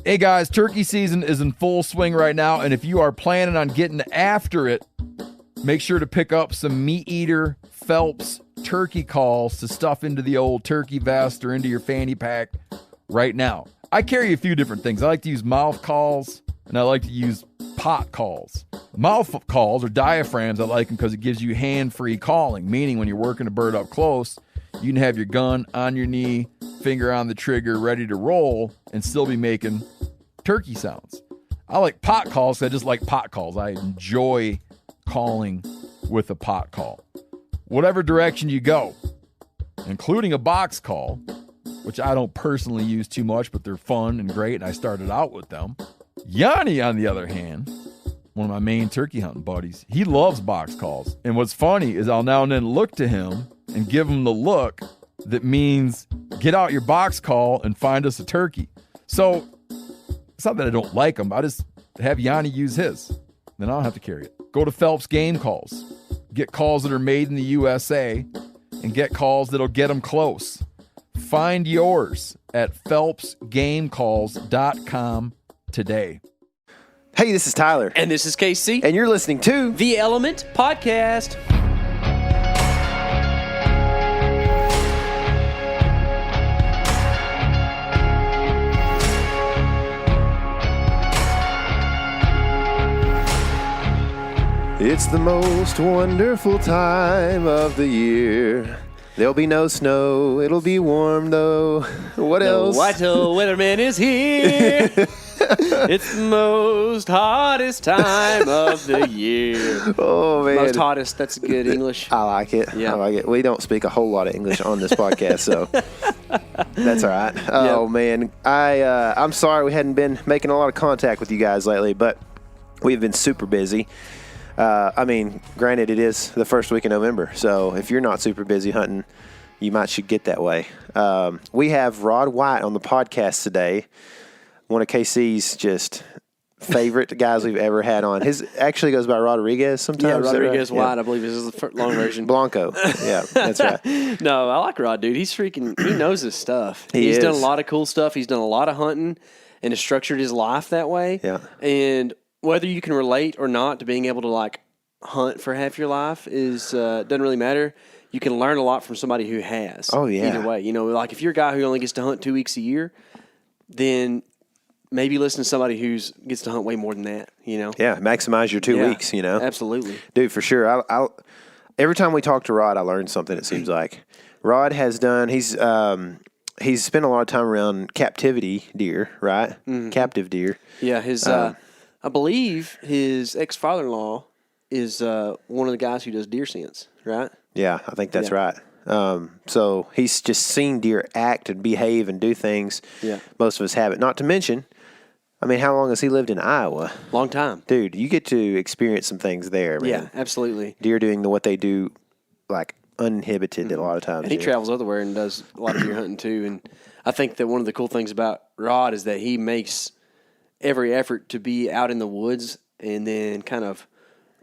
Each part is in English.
Hey guys, turkey season is in full swing right now, and if you are planning on getting after it, make sure to pick up some Meat Eater Phelps turkey calls to stuff into the old turkey vest or into your fanny pack right now. I carry a few different things. I like to use mouth calls, and I like to use pot calls. Mouth calls or diaphragms, I like them because it gives you hand-free calling, meaning when you're working a bird up close, you can have your gun on your knee, finger on the trigger, ready to roll, and still be making turkey sounds. I like pot calls because I just like pot calls. I enjoy calling with a pot call. Whatever direction you go, including a box call, which I don't personally use too much, but they're fun and great, and I started out with them. Yanni, on the other hand, one of my main turkey hunting buddies, he loves box calls. And what's funny is I'll now and then look to him and give him the look that means get out your box call and find us a turkey. So it's not that I don't like him. I just have Yanni use his. Then I don't have to carry it. Go to Phelps Game Calls. Get calls that are made in the USA and get calls that'll get them close. Find yours at phelpsgamecalls.com today. Hey, this is Tyler. And this is K.C. And you're listening to The Element Podcast. It's the most wonderful time of the year. There'll be no snow. It'll be warm, though. What else? The Whitetail Weatherman is here. It's the most hottest time of the year. Oh, man. Most hottest. That's good English. I like it. Yeah. I like it. We don't speak a whole lot of English on this podcast, so that's all right. Oh, man. I'm sorry we hadn't been making a lot of contact with you guys lately, but we've been super busy. Granted, it is the first week of November, so if you're not super busy hunting, you should get that way. We have Rod White on the podcast today, one of KC's just favorite guys we've ever had on. His actually goes by Rodriguez sometimes. Yeah, Rodriguez right? White, I believe is the long version. Blanco. Yeah, that's right. No, I like Rod, dude. He's freaking, he knows his stuff. He's done a lot of cool stuff. He's done a lot of hunting and has structured his life that way. Yeah. And whether you can relate or not to being able to like hunt for half your life is doesn't really matter. You can learn a lot from somebody who has. Oh, yeah. Either way, like if you're a guy who only gets to hunt 2 weeks a year, then maybe listen to somebody who gets to hunt way more than that. Yeah, maximize your 2 weeks. Absolutely, dude, for sure. Every time we talk to Rod, I learn something. It seems like Rod has done. He's spent a lot of time around captivity deer, right? Mm-hmm. Captive deer. Yeah, his I believe his ex-father-in-law is one of the guys who does deer sense, right? Yeah, I think that's right. So he's just seen deer act and behave and do things. Yeah. Most of us haven't. Not to mention, how long has he lived in Iowa? Long time. Dude, you get to experience some things there, man. Yeah, absolutely. Deer doing what they do, like, uninhibited a lot of times. And he travels everywhere and does a lot of deer hunting, too. And I think that one of the cool things about Rod is that he makes every effort to be out in the woods and then kind of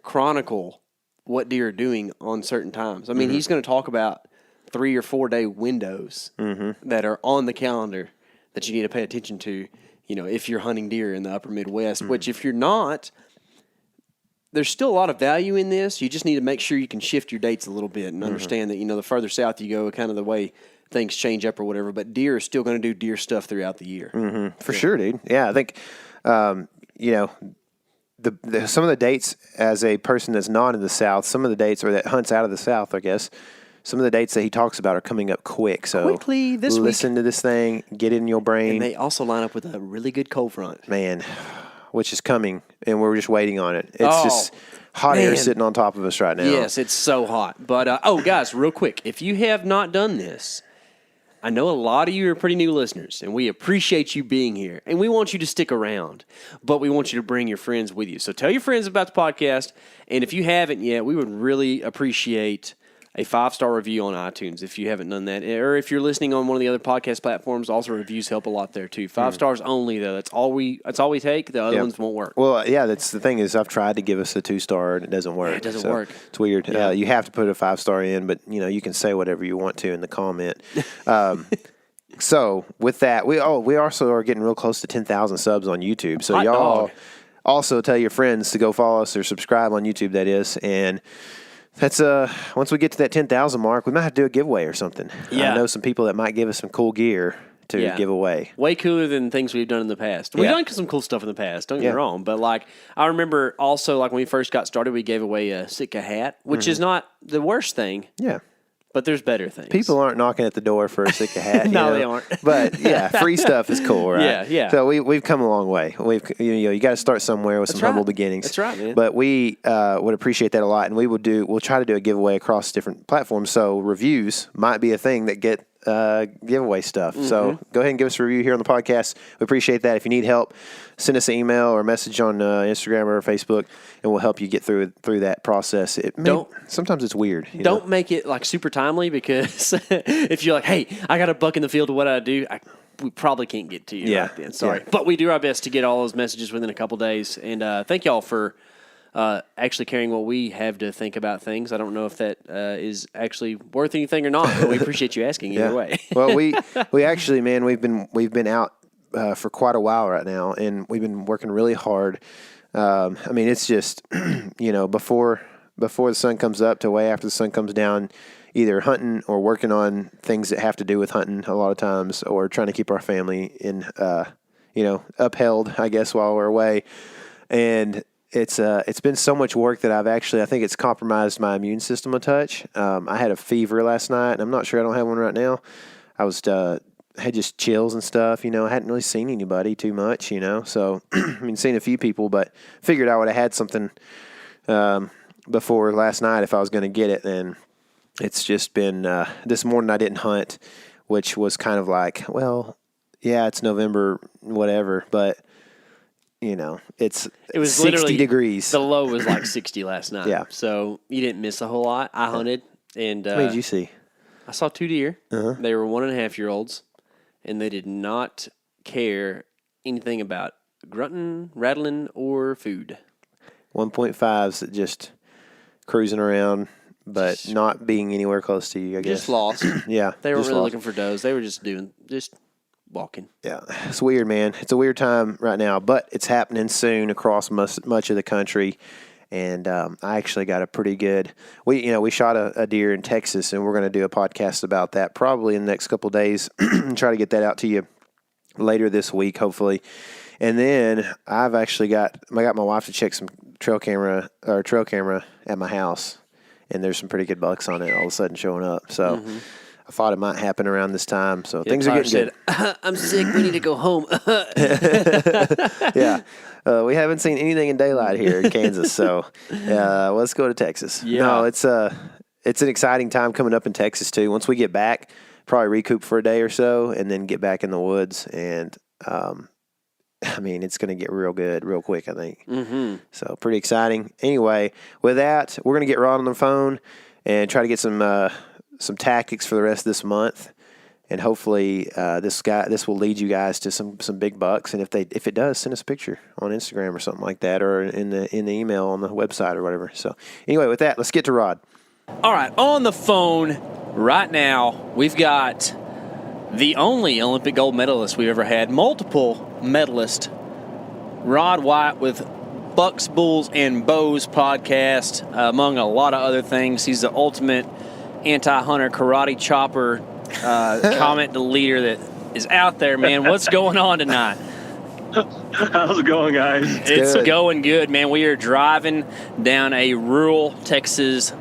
chronicle what deer are doing on certain times. He's going to talk about 3 or 4 day windows that are on the calendar that you need to pay attention to, if you're hunting deer in the upper Midwest, which if you're not, there's still a lot of value in this. You just need to make sure you can shift your dates a little bit and understand that, the further south you go, kind of the way things change up or whatever, but deer are still going to do deer stuff throughout the year. For sure, dude. Yeah, I think, some of the dates as a person that's not in the South, some of the dates or that hunts out of the South, I guess, some of the dates that he talks about are coming up quick. So quickly this week. Listen to this thing, get it in your brain. And they also line up with a really good cold front. Man, which is coming, and we're just waiting on it. It's just hot air sitting on top of us right now. Yes, it's so hot. But, guys, real quick, if you have not done this, I know a lot of you are pretty new listeners, and we appreciate you being here, and we want you to stick around, but we want you to bring your friends with you. So tell your friends about the podcast, and if you haven't yet, we would really appreciate a 5-star review on iTunes if you haven't done that. Or if you're listening on one of the other podcast platforms, also reviews help a lot there too. 5 stars only, though. That's all we take. The other ones won't work. Well, yeah, that's the thing is I've tried to give us a 2-star and it doesn't work. It doesn't work. It's weird. Yeah. You have to put a 5-star in, but you can say whatever you want to in the comment. So with that, we also are getting real close to 10,000 subs on YouTube. So Hot y'all dog. also tell your friends to go follow us or subscribe on YouTube. That is, and that's once we get to that 10,000 mark, we might have to do a giveaway or something. Yeah. I know some people that might give us some cool gear to give away. Way cooler than things we've done in the past. We've done some cool stuff in the past, don't get me wrong. But, like, I remember also, like, when we first got started, we gave away a Sitka hat, which is not the worst thing. Yeah. But there's better things. People aren't knocking at the door for a Sitka hat. No, they aren't. But, yeah, free stuff is cool, right? Yeah. So we've come a long way. You got to start somewhere with some humble beginnings. That's right, man. But we would appreciate that a lot, and we'll try to do a giveaway across different platforms. So reviews might be a thing that get giveaway stuff. So go ahead and give us a review here on the podcast. We appreciate that. If you need help, send us an email or a message on Instagram or Facebook, and we'll help you get through that process. Sometimes it's weird. Don't make it like super timely, because if you're like, hey, I got a buck in the field of what I do, we probably can't get to you right then. Sorry. But we do our best to get all those messages within a couple days. And thank y'all for actually caring what we have to think about things. I don't know if that is actually worth anything or not, but we appreciate you asking either way. Well, we actually, man, we've been out for quite a while right now, and we've been working really hard. I mean, it's just before the sun comes up to way after the sun comes down, either hunting or working on things that have to do with hunting a lot of times, or trying to keep our family in upheld, I guess, while we're away. And it's been so much work that I think it's compromised my immune system a touch. I had a fever last night, and I'm not sure I don't have one right now. I was had just chills and stuff. I hadn't really seen anybody too much. So I mean, seen a few people, but figured I would have had something before last night if I was going to get it. And it's just been this morning I didn't hunt, which was kind of like, well, yeah, it's November, whatever, but. It was 60 degrees. The low was like 60 last night. Yeah. So you didn't miss a whole lot. I hunted, and what did you see? I saw 2 deer. Uh-huh. They were 1.5-year-olds, and they did not care anything about grunting, rattling, or food. 1.5s that just cruising around, but not being anywhere close to you, I guess. Just lost. Yeah. They weren't really looking for does. They were just walking. Yeah, it's weird, man. It's a weird time right now, but it's happening soon across much of the country. And I actually got a pretty good. We shot a deer in Texas, and we're going to do a podcast about that probably in the next couple of days. And try to get that out to you later this week, hopefully. And then I've actually got my wife to check some trail camera at my house, and there's some pretty good bucks on it all of a sudden showing up. So. Mm-hmm. I thought it might happen around this time, so things are getting good. I'm sick. We need to go home. Yeah. We haven't seen anything in daylight here in Kansas, so let's go to Texas. Yeah. No, it's an exciting time coming up in Texas, too. Once we get back, probably recoup for a day or so, and then get back in the woods. And, it's going to get real good real quick, I think. Mm-hmm. So pretty exciting. Anyway, with that, we're going to get Rod on the phone and try to get some tactics for the rest of this month, and hopefully this will lead you guys to some big bucks. And if it does, send us a picture on Instagram or something like that, or in the email on the website or whatever. So anyway, with that, let's get to Rod. All right, on the phone right now, we've got the only Olympic gold medalist we've ever had, multiple medalist, Rod White with Bucks, Bulls, and Bows podcast, among a lot of other things. He's the ultimate anti-hunter karate chopper comment deleter that is out there, man. What's going on tonight? How's it going, guys? It's going good, man. We are driving down a rural Texas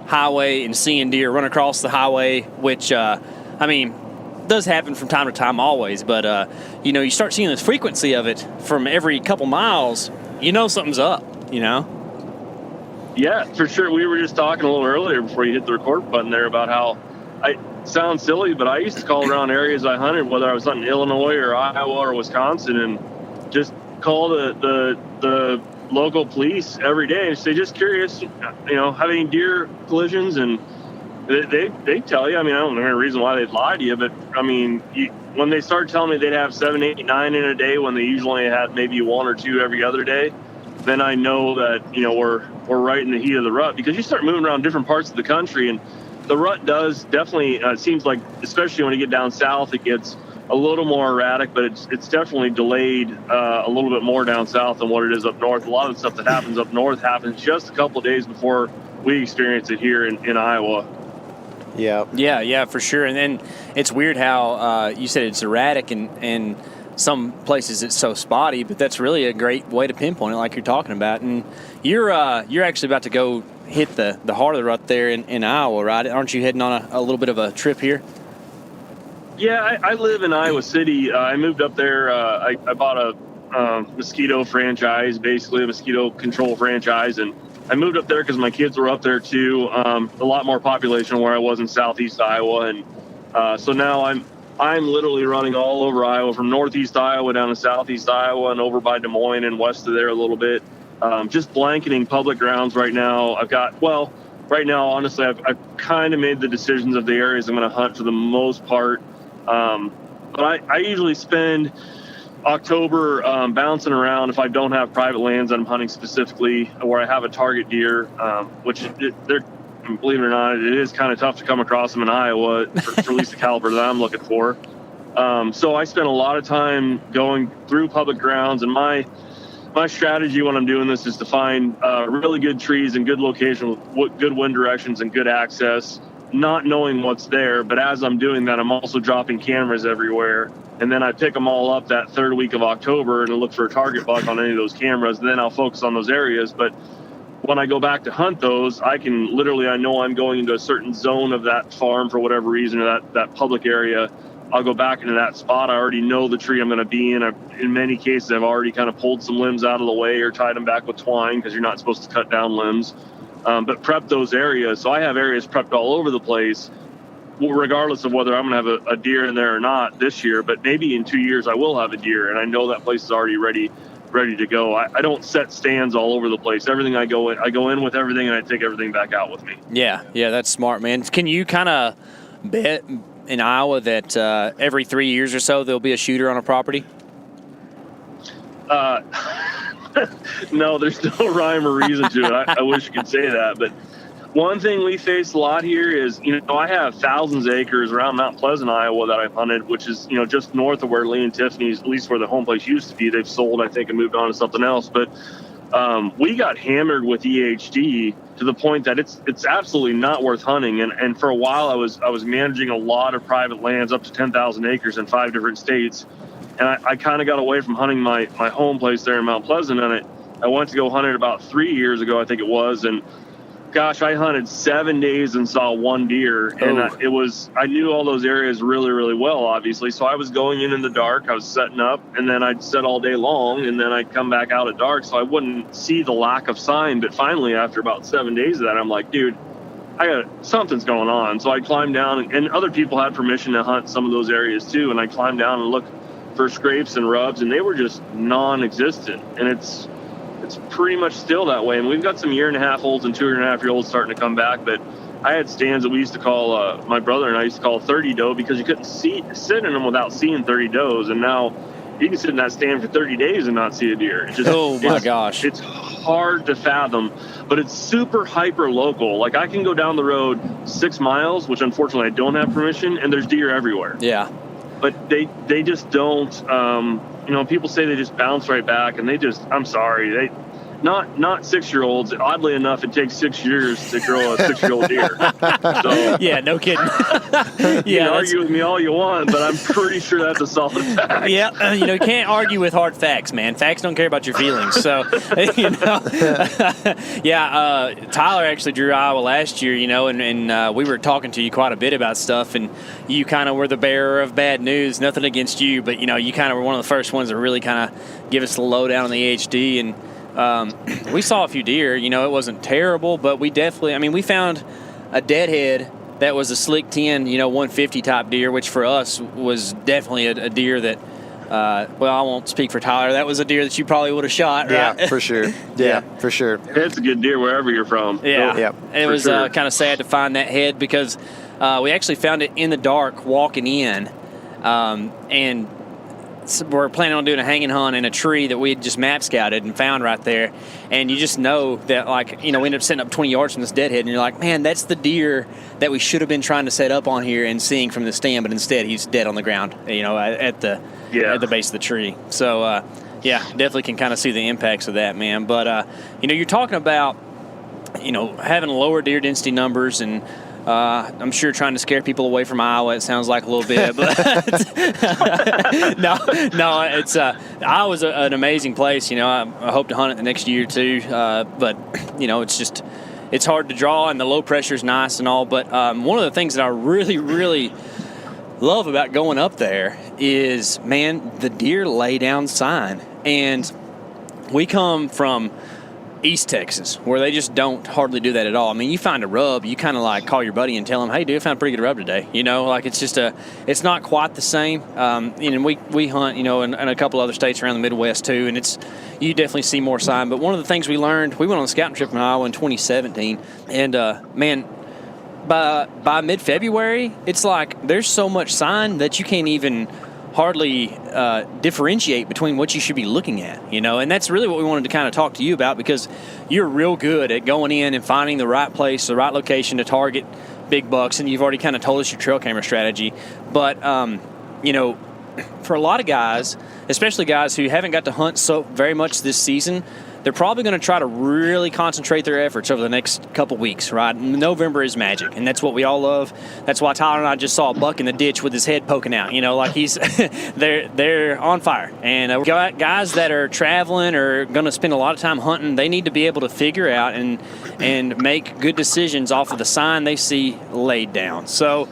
highway and seeing deer run across the highway, which, does happen from time to time always. But, you start seeing this frequency of it from every couple miles, something's up, Yeah, for sure. We were just talking a little earlier before you hit the record button there about how it sounds silly, but I used to call around areas I hunted, whether I was hunting Illinois or Iowa or Wisconsin, and just call the local police every day and say, just curious, have any deer collisions? And they tell you. I don't know any reason why they'd lie to you, but when they started telling me they'd have 7, 8, 9 in a day when they usually had maybe 1 or 2 every other day, then I know that we're right in the heat of the rut, because you start moving around different parts of the country, and the rut does definitely it seems like, especially when you get down south, it gets a little more erratic, but it's definitely delayed a little bit more down south than what it is up north. A lot of the stuff that happens up north happens just a couple of days before we experience it here in Iowa. Yeah, for sure. And then it's weird how you said it's erratic, and some places it's so spotty, but that's really a great way to pinpoint it, like you're talking about. And you're actually about to go hit the heart of the rut there in Iowa, right? Aren't you heading on a little bit of a trip here? Yeah, I live in Iowa City. I moved up there. I bought a mosquito franchise, basically a mosquito control franchise, and I moved up there because my kids were up there too. A lot more population where I was in southeast Iowa, and so now I'm literally running all over Iowa, from northeast Iowa down to southeast Iowa and over by Des Moines and west of there a little bit. Just blanketing public grounds right now. Right now, honestly, I've kind of made the decisions of the areas I'm going to hunt for the most part. But I usually spend October bouncing around if I don't have private lands that I'm hunting specifically, where I have a target deer, which they're, believe it or not, it is kind of tough to come across them in Iowa for at least the caliber that I'm looking for. So I spend a lot of time going through public grounds, and my strategy when I'm doing this is to find really good trees and good location with good wind directions and good access, not knowing what's there. But as I'm doing that, I'm also dropping cameras everywhere. And then I pick them all up that third week of October and look for a target buck on any of those cameras. And then I'll focus on those areas. But when I go back to hunt those, I know I'm going into a certain zone of that farm for whatever reason, or that public area. I'll go back into that spot. I already know the tree I'm going to be in. In many cases, I've already kind of pulled some limbs out of the way or tied them back with twine, because you're not supposed to cut down limbs. But prep those areas. So I have areas prepped all over the place, regardless of whether I'm going to have a deer in there or not this year. But maybe in 2 years I will have a deer, and I know that place is already ready to go. I don't set stands all over the place. Everything I go in with everything, and I take everything back out with me. Yeah, that's smart, man. Can you kind of bet in Iowa that every 3 years or so there'll be a shooter on a property? No, there's no rhyme or reason to it. I wish you could say that, but one thing we face a lot here is, I have thousands of acres around Mount Pleasant, Iowa that I've hunted, which is, just north of where Lee and Tiffany's, at least where the home place used to be. They've sold, I think, and moved on to something else. But we got hammered with EHD to the point that it's absolutely not worth hunting. And for a while, I was managing a lot of private lands, up to 10,000 acres in 5 different states. And I kind of got away from hunting my home place there in Mount Pleasant. And I went to go hunt it about 3 years ago, I think it was. And gosh, I hunted 7 days and saw one deer. And I knew all those areas really, really well, obviously. So I was going in the dark. I was setting up, and then I'd set all day long, and then I'd come back out at dark, so I wouldn't see the lack of sign. But finally, after about 7 days of that, I'm like, dude, something's going on. So I climbed down, and other people had permission to hunt some of those areas too. And I climbed down and looked for scrapes and rubs, and they were just non-existent. And it's pretty much still that way. And we've got some 1.5-year-olds and 2.5-year-olds starting to come back. But I had stands that we used to call, my brother and I used to call 30 doe, because you couldn't sit in them without seeing 30 does. And now you can sit in that stand for 30 days and not see a deer. Gosh. It's hard to fathom, but it's super hyper local. Like, I can go down the road 6 miles, which unfortunately I don't have permission, and there's deer everywhere. Yeah. But they just don't, people say they just bounce right back, and I'm sorry, not 6-year-olds. Oddly enough, it takes 6 years to grow a 6-year-old deer. So, yeah, no kidding. You can argue with me all you want, but I'm pretty sure that's a solid fact. Yeah, you can't argue with hard facts, man. Facts don't care about your feelings. So, Tyler actually drew Iowa last year, and we were talking to you quite a bit about stuff, and you kind of were the bearer of bad news. Nothing against you, but, you kind of were one of the first ones to really kind of give us the lowdown on the HD, and we saw a few deer. It wasn't terrible, but we definitely, we found a deadhead that was a slick 10, 150 type deer, which for us was definitely a deer that, I won't speak for Tyler. That was a deer that you probably would have shot, right? Yeah, for sure. Yeah, for sure. It's a good deer wherever you're from. Yeah. So, yeah. It was kind of sad to find that head, because we actually found it in the dark walking in, and we're planning on doing a hanging hunt in a tree that we had just map scouted and found right there. And you just know that, like, we ended up setting up 20 yards from this deadhead, and you're like, man, that's the deer that we should have been trying to set up on here and seeing from the stand, but instead he's dead on the ground, at the base of the tree. So, definitely can kind of see the impacts of that, man. But, you're talking about, having lower deer density numbers, and I'm sure trying to scare people away from Iowa, it sounds like a little bit, but no, it's Iowa's an amazing place. I hope to hunt it the next year too, but it's hard to draw, and the low pressure is nice and all. But one of the things that I really, really love about going up there is, man, the deer lay down sign, and we come from East Texas, where they just don't hardly do that at all. I mean, you find a rub, you kind of like call your buddy and tell him, hey, dude, I found a pretty good rub today. It's not quite the same. And we hunt, in a couple other states around the Midwest too, and you definitely see more sign. But one of the things we learned, we went on a scouting trip in Iowa in 2017, and man, by mid-February, it's like there's so much sign that you can't even hardly differentiate between what you should be looking at, and that's really what we wanted to kind of talk to you about, because you're real good at going in and finding the right place, the right location to target big bucks, and you've already kind of told us your trail camera strategy. But, for a lot of guys, especially guys who haven't got to hunt so very much this season, they're probably going to try to really concentrate their efforts over the next couple weeks, right? November is magic, and that's what we all love. That's why Tyler and I just saw a buck in the ditch with his head poking out. Like he's they're on fire. And guys that are traveling or going to spend a lot of time hunting, they need to be able to figure out and make good decisions off of the sign they see laid down. So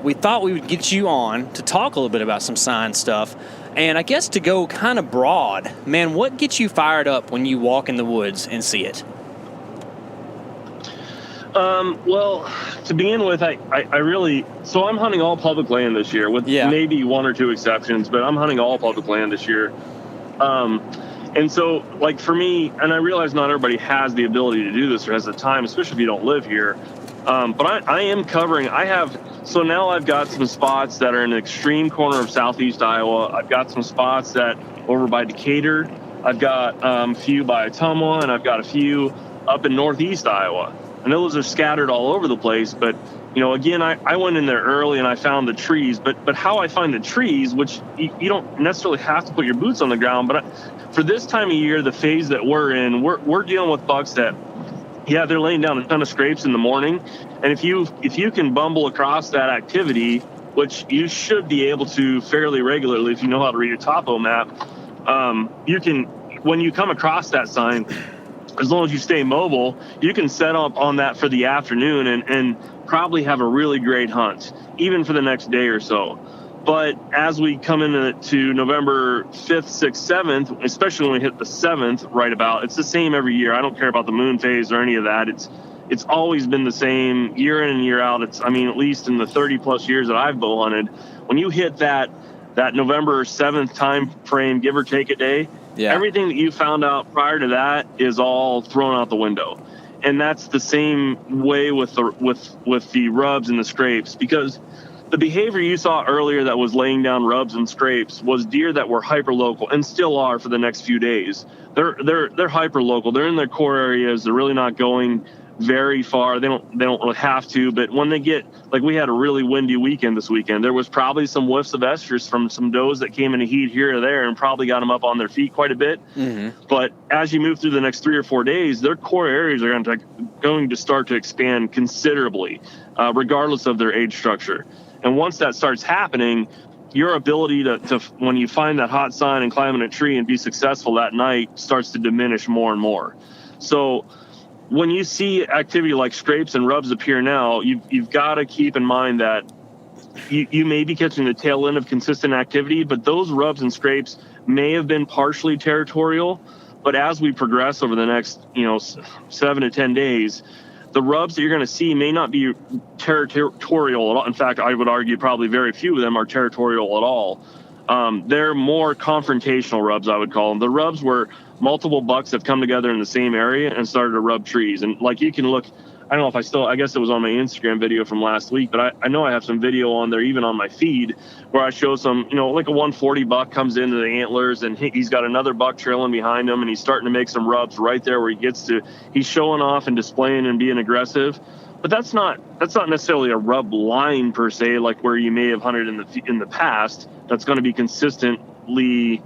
we thought we would get you on to talk a little bit about some sign stuff. And I guess to go kind of broad, man, what gets you fired up when you walk in the woods and see it? Well, to begin with, so I'm hunting all public land this year, with maybe one or two exceptions, but I'm hunting all public land this year. And so, like, for me, and I realize not everybody has the ability to do this or has the time, especially if you don't live here. But I am covering, so now I've got some spots that are in an extreme corner of southeast Iowa. I've got some spots that over by Decatur. I've got a few by Ottumwa, and I've got a few up in northeast Iowa. And those are scattered all over the place. But, again, I went in there early and I found the trees. But how I find the trees, which you don't necessarily have to put your boots on the ground, but for this time of year, the phase that we're in, we're dealing with bucks that, they're laying down a ton of scrapes in the morning. And if you can bumble across that activity, which you should be able to fairly regularly if you know how to read a topo map, you can, when you come across that sign, as long as you stay mobile, you can set up on that for the afternoon and probably have a really great hunt, even for the next day or so. But as we come into November 5th, 6th, 7th, especially when we hit the 7th right about, it's the same every year. I don't care about the moon phase or any of that. It's always been the same year in and year out. At least in the 30 plus years that I've bow hunted, when you hit that November 7th time frame, give or take a day, everything that you found out prior to that is all thrown out the window. And that's the same way with the rubs and the scrapes, because the behavior you saw earlier that was laying down rubs and scrapes was deer that were hyper-local and still are for the next few days. They're hyper-local. They're in their core areas. They're really not going very far. They don't really have to, but when they get, like, we had a really windy weekend this weekend. There was probably some whiffs of estrus from some does that came in a heat here or there and probably got them up on their feet quite a bit. Mm-hmm. But as you move through the next 3 or 4 days, their core areas are going to start to expand considerably, regardless of their age structure. And once that starts happening, your ability to when you find that hot sign and climb in a tree and be successful that night starts to diminish more and more. So when you see activity like scrapes and rubs appear now, you've got to keep in mind that you may be catching the tail end of consistent activity, but those rubs and scrapes may have been partially territorial. But as we progress over the next 7 to 10 days, the rubs that you're going to see may not be territorial at all. In fact, I would argue probably very few of them are territorial at all. They're more confrontational rubs, I would call them. The rubs where multiple bucks have come together in the same area and started to rub trees. And like you can look I don't know I guess it was on my Instagram video from last week, but I know I have some video on there, even on my feed, where I show some, like a 140 buck comes into the antlers, and he's got another buck trailing behind him, and he's starting to make some rubs right there where he gets to. He's showing off and displaying and being aggressive, but that's not necessarily a rub line per se, like where you may have hunted in the past. That's going to be consistently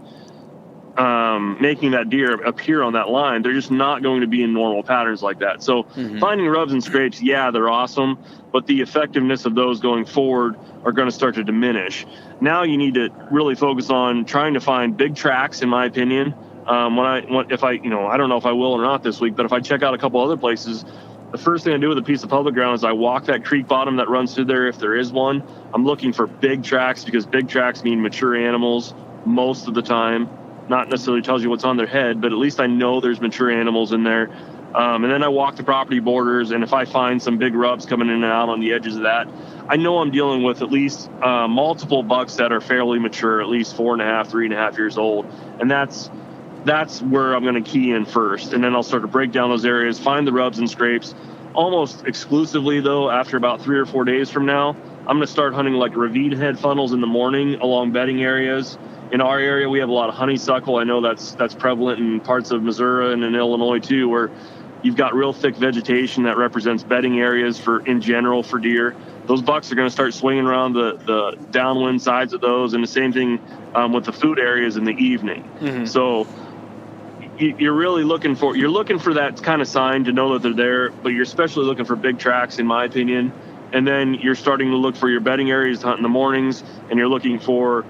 making that deer appear on that line. They're just not going to be in normal patterns like that. So finding rubs and scrapes, yeah, they're awesome, but the effectiveness of those going forward are going to start to diminish. Now you need to really focus on trying to find big tracks, in my opinion. If I don't know if I will or not this week, but if I check out a couple other places, the first thing I do with a piece of public ground is I walk that creek bottom that runs through there. If there is one, I'm looking for big tracks, because big tracks mean mature animals most of the time. Not necessarily tells you what's on their head, but at least I know there's mature animals in there. And then I walk the property borders, and if I find some big rubs coming in and out on the edges of that, I know I'm dealing with at least multiple bucks that are fairly mature, at least 4.5, 3.5 years old. And that's where I'm going to key in first. And then I'll start to break down those areas, find the rubs and scrapes. Almost exclusively, though, after about 3 or 4 days from now, I'm going to start hunting like ravine head funnels in the morning along bedding areas. In our area, we have a lot of honeysuckle. I know that's prevalent in parts of Missouri and in Illinois too, where you've got real thick vegetation that represents bedding areas in general for deer. Those bucks are going to start swinging around the downwind sides of those, and the same thing with the food areas in the evening. So you're really looking for that kind of sign to know that they're there, but you're especially looking for big tracks, in my opinion. And then you're starting to look for your bedding areas to hunt in the mornings, and you're looking for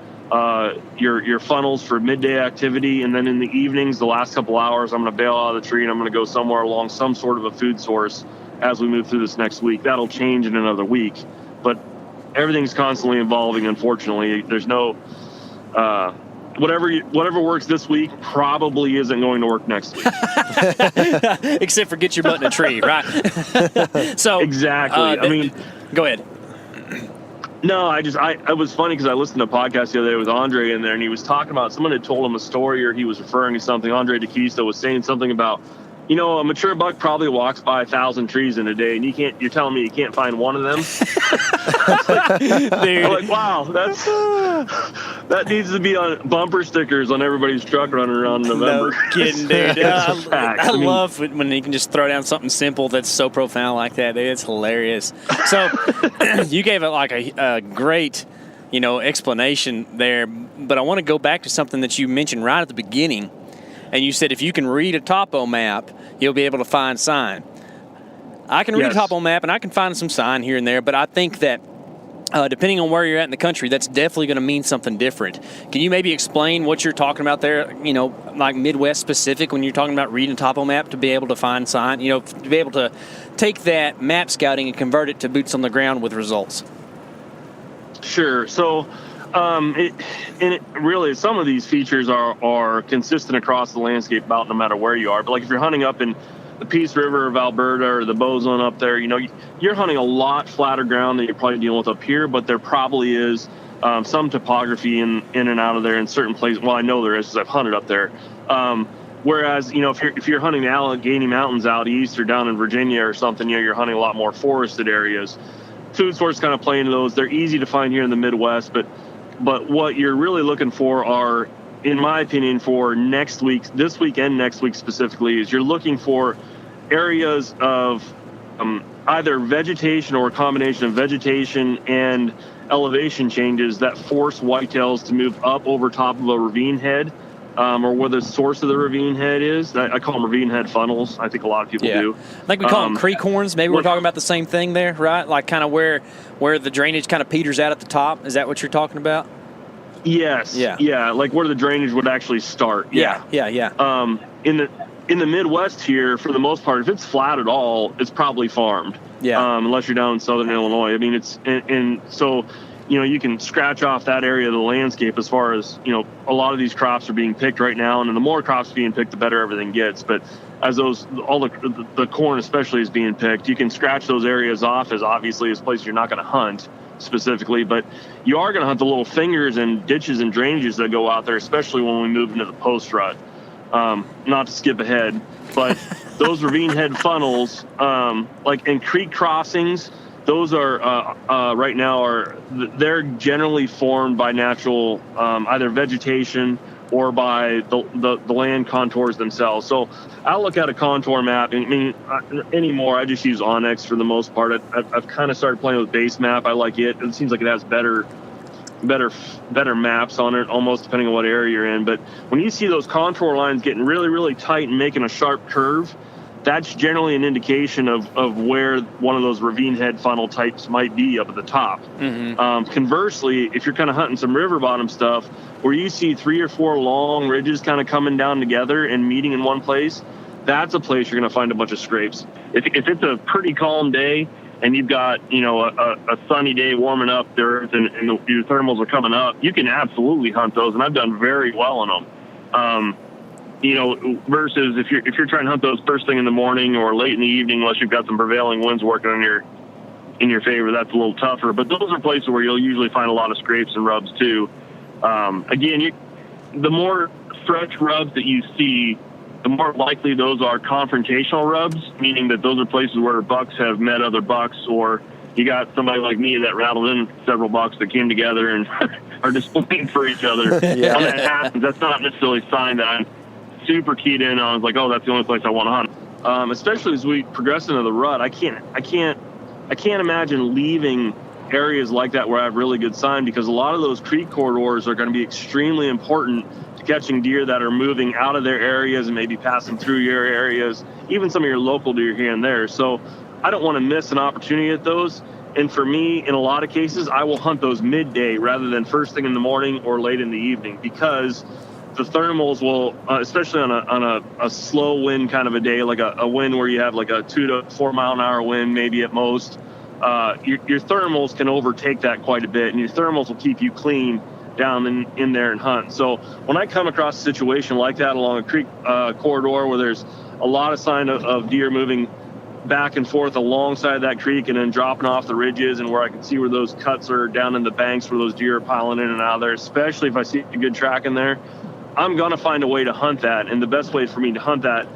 your funnels for midday activity. And then in the evenings, the last couple hours, I'm going to bail out of the tree and I'm going to go somewhere along some sort of a food source as we move through this next week. That'll change in another week, but everything's constantly evolving. Unfortunately, there's no, whatever works this week probably isn't going to work next week. Except for get your butt in a tree, right? So exactly. Go ahead. No, it was funny because I listened to a podcast the other day with Andre in there, and he was talking about, someone had told him a story, or he was referring to something. Andre K.C. was saying something about, a mature buck probably walks by 1,000 trees in a day, and you're telling me you can't find one of them? Dude. I'm like, wow, that needs to be on bumper stickers on everybody's truck running around in November. No kidding, dude. I love when you can just throw down something simple that's so profound like that, dude. It's hilarious. So you gave it like a great, explanation there, but I want to go back to something that you mentioned right at the beginning. And you said if you can read a topo map, you'll be able to find sign. I can read a topo map, and I can find some sign here and there, but I think that depending on where you're at in the country, that's definitely going to mean something different. Can you maybe explain what you're talking about there, like Midwest specific, when you're talking about reading a topo map to be able to find sign, to be able to take that map scouting and convert it to boots on the ground with results? Sure. So really, some of these features are consistent across the landscape about no matter where you are. But like if you're hunting up in the Peace River of Alberta or the Boson up there, you're hunting a lot flatter ground than you're probably dealing with up here, but there probably is some topography in and out of there in certain places. Well, I know there is because I've hunted up there. Whereas, if you're hunting the Allegheny Mountains out east or down in Virginia or something, you're hunting a lot more forested areas. Food source kind of play into those. They're easy to find here in the Midwest, but what you're really looking for are, in my opinion, for this week and next week specifically, is you're looking for areas of either vegetation or a combination of vegetation and elevation changes that force whitetails to move up over top of a ravine head, or where the source of the ravine head is. I call them ravine head funnels. I think a lot of people do. I think we call them creek horns. Maybe we're talking about the same thing there, right? Like kind of where the drainage kind of peters out at the top. Is that what you're talking about? Yes. Yeah. Like where the drainage would actually start. Yeah. In the Midwest here, for the most part, if it's flat at all, it's probably farmed. Yeah. Unless you're down in southern Illinois. I mean, so you can scratch off that area of the landscape as far as, a lot of these crops are being picked right now, and the more crops being picked, the better everything gets. But as all the corn especially is being picked, you can scratch those areas off as obviously as places you're not going to hunt specifically, but you are going to hunt the little fingers and ditches and drainages that go out there, especially when we move into the post rut. not to skip ahead, but those ravine head funnels, like in creek crossings, those are right now they're generally formed by natural either vegetation or by the land contours themselves. So I look at a contour map, and I mean, anymore I just use Onyx for the most part. I've kind of started playing with base map. I like it. It seems like it has better maps on it, almost depending on what area you're in. But when you see those contour lines getting really, really tight and making a sharp curve, that's generally an indication of where one of those ravine head funnel types might be up at the top. Conversely, if you're kind of hunting some river bottom stuff where you see 3 or 4 long ridges kind of coming down together and meeting in one place, that's a place you're going to find a bunch of scrapes. If it's a pretty calm day and you've got, a sunny day warming up there and your thermals are coming up, you can absolutely hunt those, and I've done very well on them. Versus if you're trying to hunt those first thing in the morning or late in the evening, unless you've got some prevailing winds working in your favor, that's a little tougher. But those are places where you'll usually find a lot of scrapes and rubs too. Again, the more fresh rubs that you see, the more likely those are confrontational rubs, meaning that those are places where bucks have met other bucks, or you got somebody like me that rattled in several bucks that came together and are just looking for each other. When that happens, that's not necessarily a sign that I'm super keyed in on, like, oh, that's the only place I want to hunt. Especially as we progress into the rut, I can't imagine leaving areas like that where I have really good sign, because a lot of those creek corridors are going to be extremely important to catching deer that are moving out of their areas and maybe passing through your areas, even some of your local deer here and there. So I don't want to miss an opportunity at those. And for me, in a lot of cases, I will hunt those midday rather than first thing in the morning or late in the evening, because the thermals will, especially on a slow wind kind of a day, like a wind where you have like a 2 to 4 mile an hour wind, maybe at most, your thermals can overtake that quite a bit, and your thermals will keep you clean down in there and hunt. So when I come across a situation like that along a creek corridor where there's a lot of sign of deer moving back and forth alongside that creek and then dropping off the ridges, and where I can see where those cuts are down in the banks where those deer are piling in and out of there, especially if I see a good track in there, I'm going to find a way to hunt that. And the best way for me to hunt that,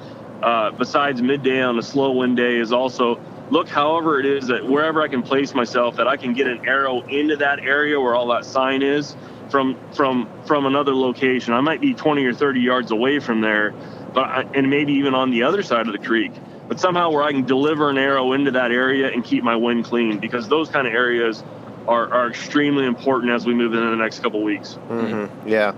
besides midday on a slow wind day, is also look however it is that wherever I can place myself, that I can get an arrow into that area where all that sign is from another location. I might be 20 or 30 yards away from there, and maybe even on the other side of the creek, but somehow where I can deliver an arrow into that area and keep my wind clean, because those kind of areas are extremely important as we move into the next couple weeks. Mm-hmm. Yeah.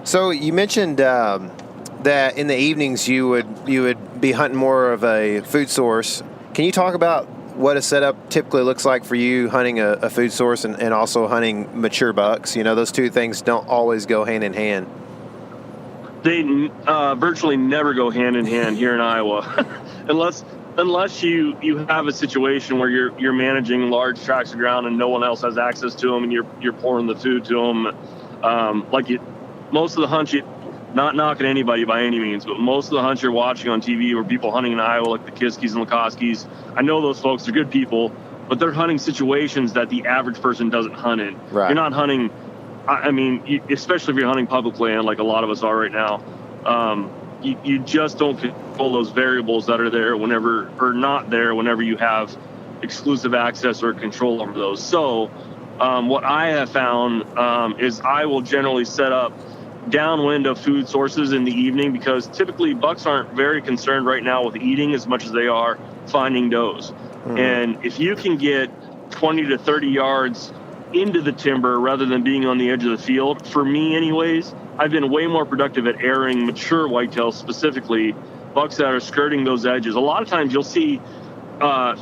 So you mentioned that in the evenings you would be hunting more of a food source. Can you talk about what a setup typically looks like for you hunting a food source and also hunting mature bucks? Those two things don't always go hand in hand. They virtually never go hand in hand here in Iowa, unless you have a situation where you're managing large tracts of ground and no one else has access to them, and you're pouring the food to them. Most of the hunts, not knocking anybody by any means, but most of the hunts you're watching on TV were people hunting in Iowa, like the Kiskis and Lakoskis. I know those folks are good people, but they're hunting situations that the average person doesn't hunt in. Right. You're not hunting, especially if you're hunting public land like a lot of us are right now. You just don't control those variables that are there whenever you have exclusive access or control over those. So what I have found is I will generally set up downwind of food sources in the evening, because typically bucks aren't very concerned right now with eating as much as they are finding does. Mm-hmm. And if you can get 20 to 30 yards into the timber rather than being on the edge of the field, for me anyways, I've been way more productive at airing mature whitetails, specifically bucks that are skirting those edges. A lot of times you'll see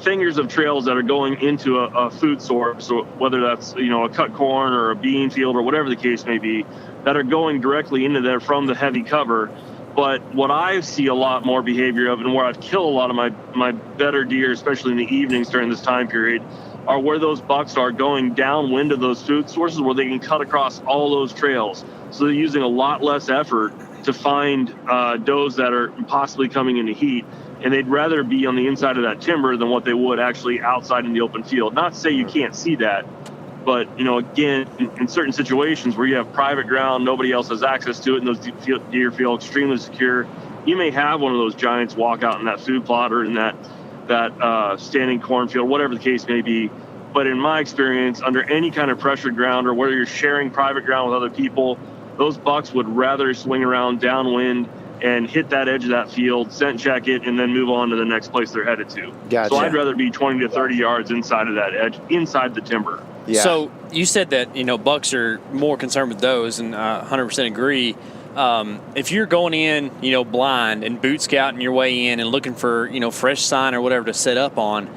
fingers of trails that are going into a food source, so whether that's a cut corn or a bean field or whatever the case may be, that are going directly into there from the heavy cover. But what I see a lot more behavior of, and where I've killed a lot of my better deer, especially in the evenings during this time period, are where those bucks are going downwind of those food sources where they can cut across all those trails. So they're using a lot less effort to find does that are possibly coming into heat. And they'd rather be on the inside of that timber than what they would actually outside in the open field. Not to say you can't see that, But, again, in certain situations where you have private ground, nobody else has access to it, and those deer feel extremely secure, you may have one of those giants walk out in that food plot or in that standing cornfield, whatever the case may be. But in my experience, under any kind of pressured ground or whether you're sharing private ground with other people, those bucks would rather swing around downwind and hit that edge of that field, scent check it, and then move on to the next place they're headed to. Gotcha. So I'd rather be 20 to 30 yards inside of that edge, inside the timber. Yeah. So you said that, bucks are more concerned with those, and I 100% agree. If you're going in, blind and boot scouting your way in and looking for, fresh sign or whatever to set up on,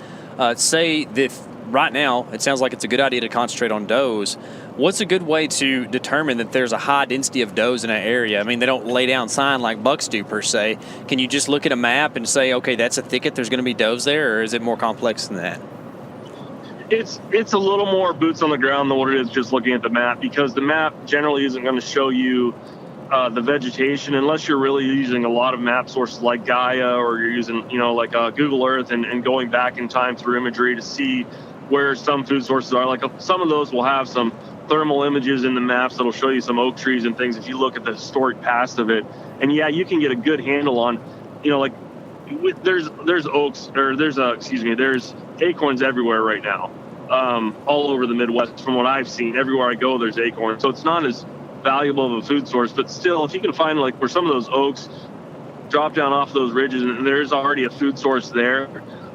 say that right now it sounds like it's a good idea to concentrate on does. What's a good way to determine that there's a high density of does in an area? I mean, they don't lay down sign like bucks do per se. Can you just look at a map and say, okay, that's a thicket, there's going to be does there, or is it more complex than that? It's a little more boots on the ground than what it is just looking at the map, because the map generally isn't going to show you the vegetation unless you're really using a lot of map sources like Gaia, or you're using, like Google Earth and going back in time through imagery to see where some food sources are. Like some of those will have some thermal images in the maps that'll show you some oak trees and things if you look at the historic past of it. And yeah, you can get a good handle on, like there's oaks, or there's acorns everywhere right now, all over the Midwest. From what I've seen, everywhere I go, there's acorns. So it's not as valuable of a food source, but still, if you can find like where some of those oaks drop down off those ridges and there's already a food source there,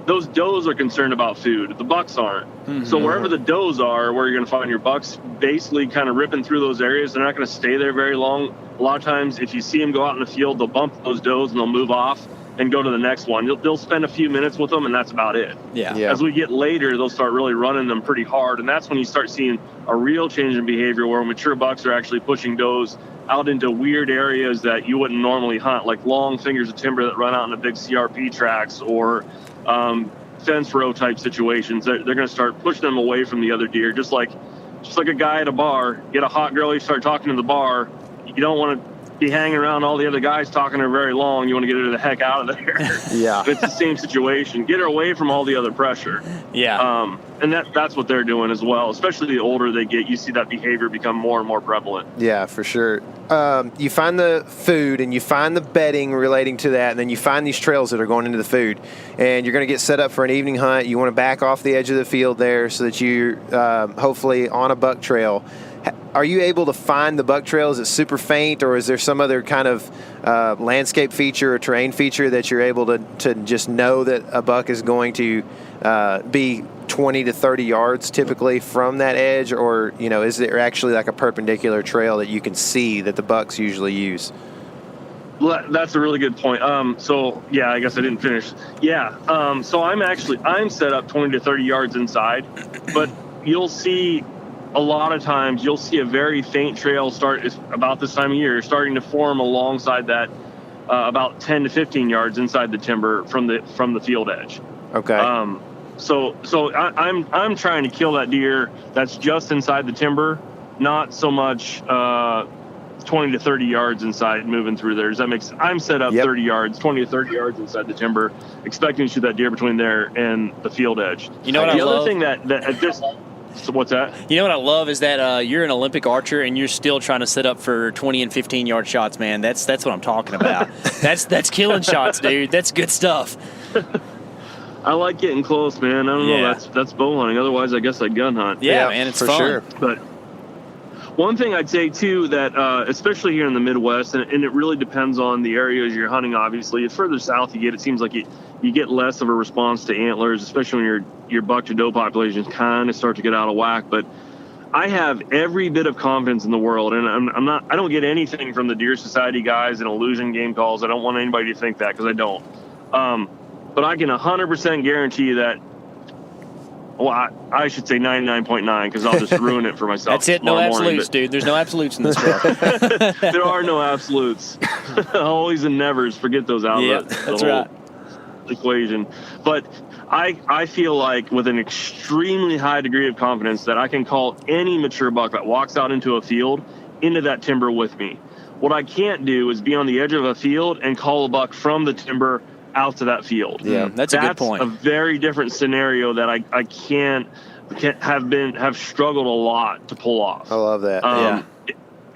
those does are concerned about food. The bucks aren't. Mm-hmm. So wherever the does are, where you're going to find your bucks basically kind of ripping through those areas, they're not going to stay there very long. A lot of times, if you see them go out in the field, they'll bump those does and they'll move off and go to the next one. They'll spend a few minutes with them, and that's about it. Yeah. As we get later, they'll start really running them pretty hard, and that's when you start seeing a real change in behavior where mature bucks are actually pushing does out into weird areas that you wouldn't normally hunt, like long fingers of timber that run out into big CRP tracks, or fence row type situations. They're going to start pushing them away from the other deer, just like a guy at a bar. Get a hot girl, you start talking to the bar. You don't want to be hanging around all the other guys talking to her very long. You want to get her the heck out of there. Yeah. It's the same situation. Get her away from all the other pressure. Yeah. And that's what they're doing as well. Especially the older they get, you see that behavior become more and more prevalent. Yeah, for sure. You find the food and you find the bedding relating to that, and then you find these trails that are going into the food, and you're going to get set up for an evening hunt. You want to back off the edge of the field there so that you're hopefully on a buck trail. Are you able to find the buck trail? Is it super faint, or is there some other kind of landscape feature or terrain feature that you're able to just know that a buck is going to be 20 to 30 yards typically from that edge, or is there actually like a perpendicular trail that you can see that the bucks usually use? Well, that's a really good point. So yeah, I guess I didn't finish. Yeah. So I'm set up 20 to 30 yards inside, but you'll see a lot of times you'll see a very faint trail start about this time of year, starting to form alongside that, about 10 to 15 yards inside the timber from the field edge. Okay. So I'm trying to kill that deer that's just inside the timber, not so much 20 to 30 yards inside moving through there. Does that make sense? I'm set up 30 yards, 20 to 30 yards inside the timber, expecting to shoot that deer between there and the field edge. You know what the I other love? thing that at this. So what's that? You know what I love is that you're an Olympic archer and you're still trying to set up for 20 and 15-yard shots, man. That's what I'm talking about. that's killing shots, dude. That's good stuff. I like getting close, man. I don't know. That's bow hunting. Otherwise, I guess I gun hunt. Yeah, man, it's for fun. sure. But one thing I'd say too that especially here in the Midwest, and it really depends on the areas you're hunting. Obviously, the further south you get, it seems like you get less of a response to antlers, especially when your buck to doe populations kind of start to get out of whack. But I have every bit of confidence in the world, and I don't get anything from the Deer Society guys and illusion game calls. I don't want anybody to think that, because I don't. But I can 100% guarantee that. Well, I should say 99.9, because I'll just ruin it for myself. That's it. No absolutes, dude. There's no absolutes in this world. There are no absolutes. Always and nevers. Forget those out. Yeah, that's right. Equation. But I feel like with an extremely high degree of confidence that I can call any mature buck that walks out into a field into that timber with me. What I can't do is be on the edge of a field and call a buck from the timber out to that field. Yeah, that's a good point. That's a very different scenario that I can't have struggled a lot to pull off. I love that.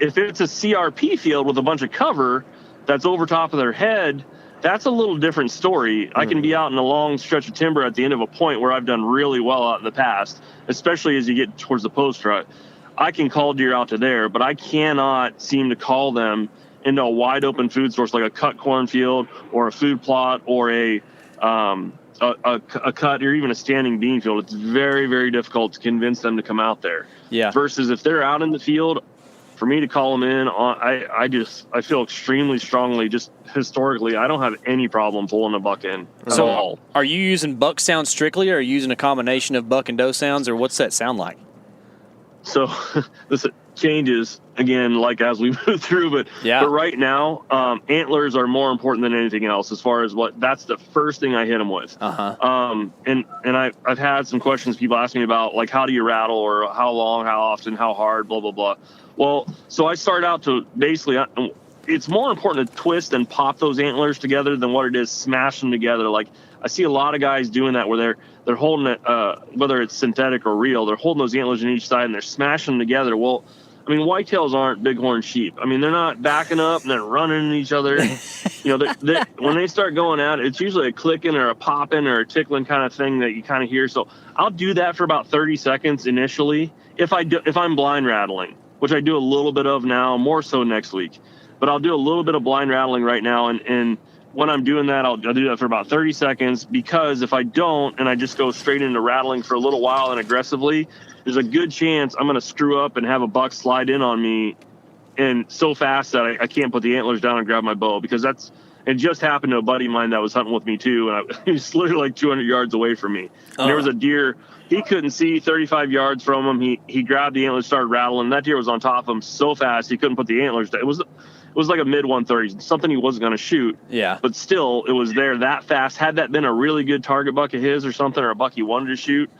If it's a CRP field with a bunch of cover that's over top of their head, that's a little different story. I can be out in a long stretch of timber at the end of a point where I've done really well out in the past, especially as you get towards the post rut. I can call deer out to there, but I cannot seem to call them into a wide open food source like a cut cornfield or a food plot or a cut or even a standing bean field. It's very, very difficult to convince them to come out there. Yeah. Versus if they're out in the field, for me to call them in, I feel extremely strongly, just historically, I don't have any problem pulling a buck in at all. Are you using buck sounds strictly, or are you using a combination of buck and doe sounds, or what's that sound like? So this changes again, like as we move through, but right now, antlers are more important than anything else as far as that's the first thing I hit them with. And I've had some questions people ask me about, like, how do you rattle, or how long, how often, how hard, blah, blah, blah. Well, so I start out to basically, it's more important to twist and pop those antlers together than what it is smash them together. Like, I see a lot of guys doing that where they're holding it, whether it's synthetic or real, they're holding those antlers on each side and they're smashing them together. Well, I mean, whitetails aren't bighorn sheep. I mean, they're not backing up and then running at each other. When they start going at it, it's usually a clicking or a popping or a tickling kind of thing that you kind of hear. So I'll do that for about 30 seconds initially if I'm blind rattling, which I do a little bit of now, more so next week. But I'll do a little bit of blind rattling right now, and when I'm doing that, I'll do that for about 30 seconds, because if I don't and I just go straight into rattling for a little while and aggressively, there's a good chance I'm going to screw up and have a buck slide in on me, and so fast that I can't put the antlers down and grab my bow, because it just happened to a buddy of mine that was hunting with me too, and he was literally like 200 yards away from me. And there was a deer he couldn't see 35 yards from him. He grabbed the antlers, started rattling. That deer was on top of him so fast he couldn't put the antlers down. It was like a mid 130s, something he wasn't going to shoot. Yeah. But still, it was there that fast. Had that been a really good target buck of his or something, or a buck he wanted to shoot,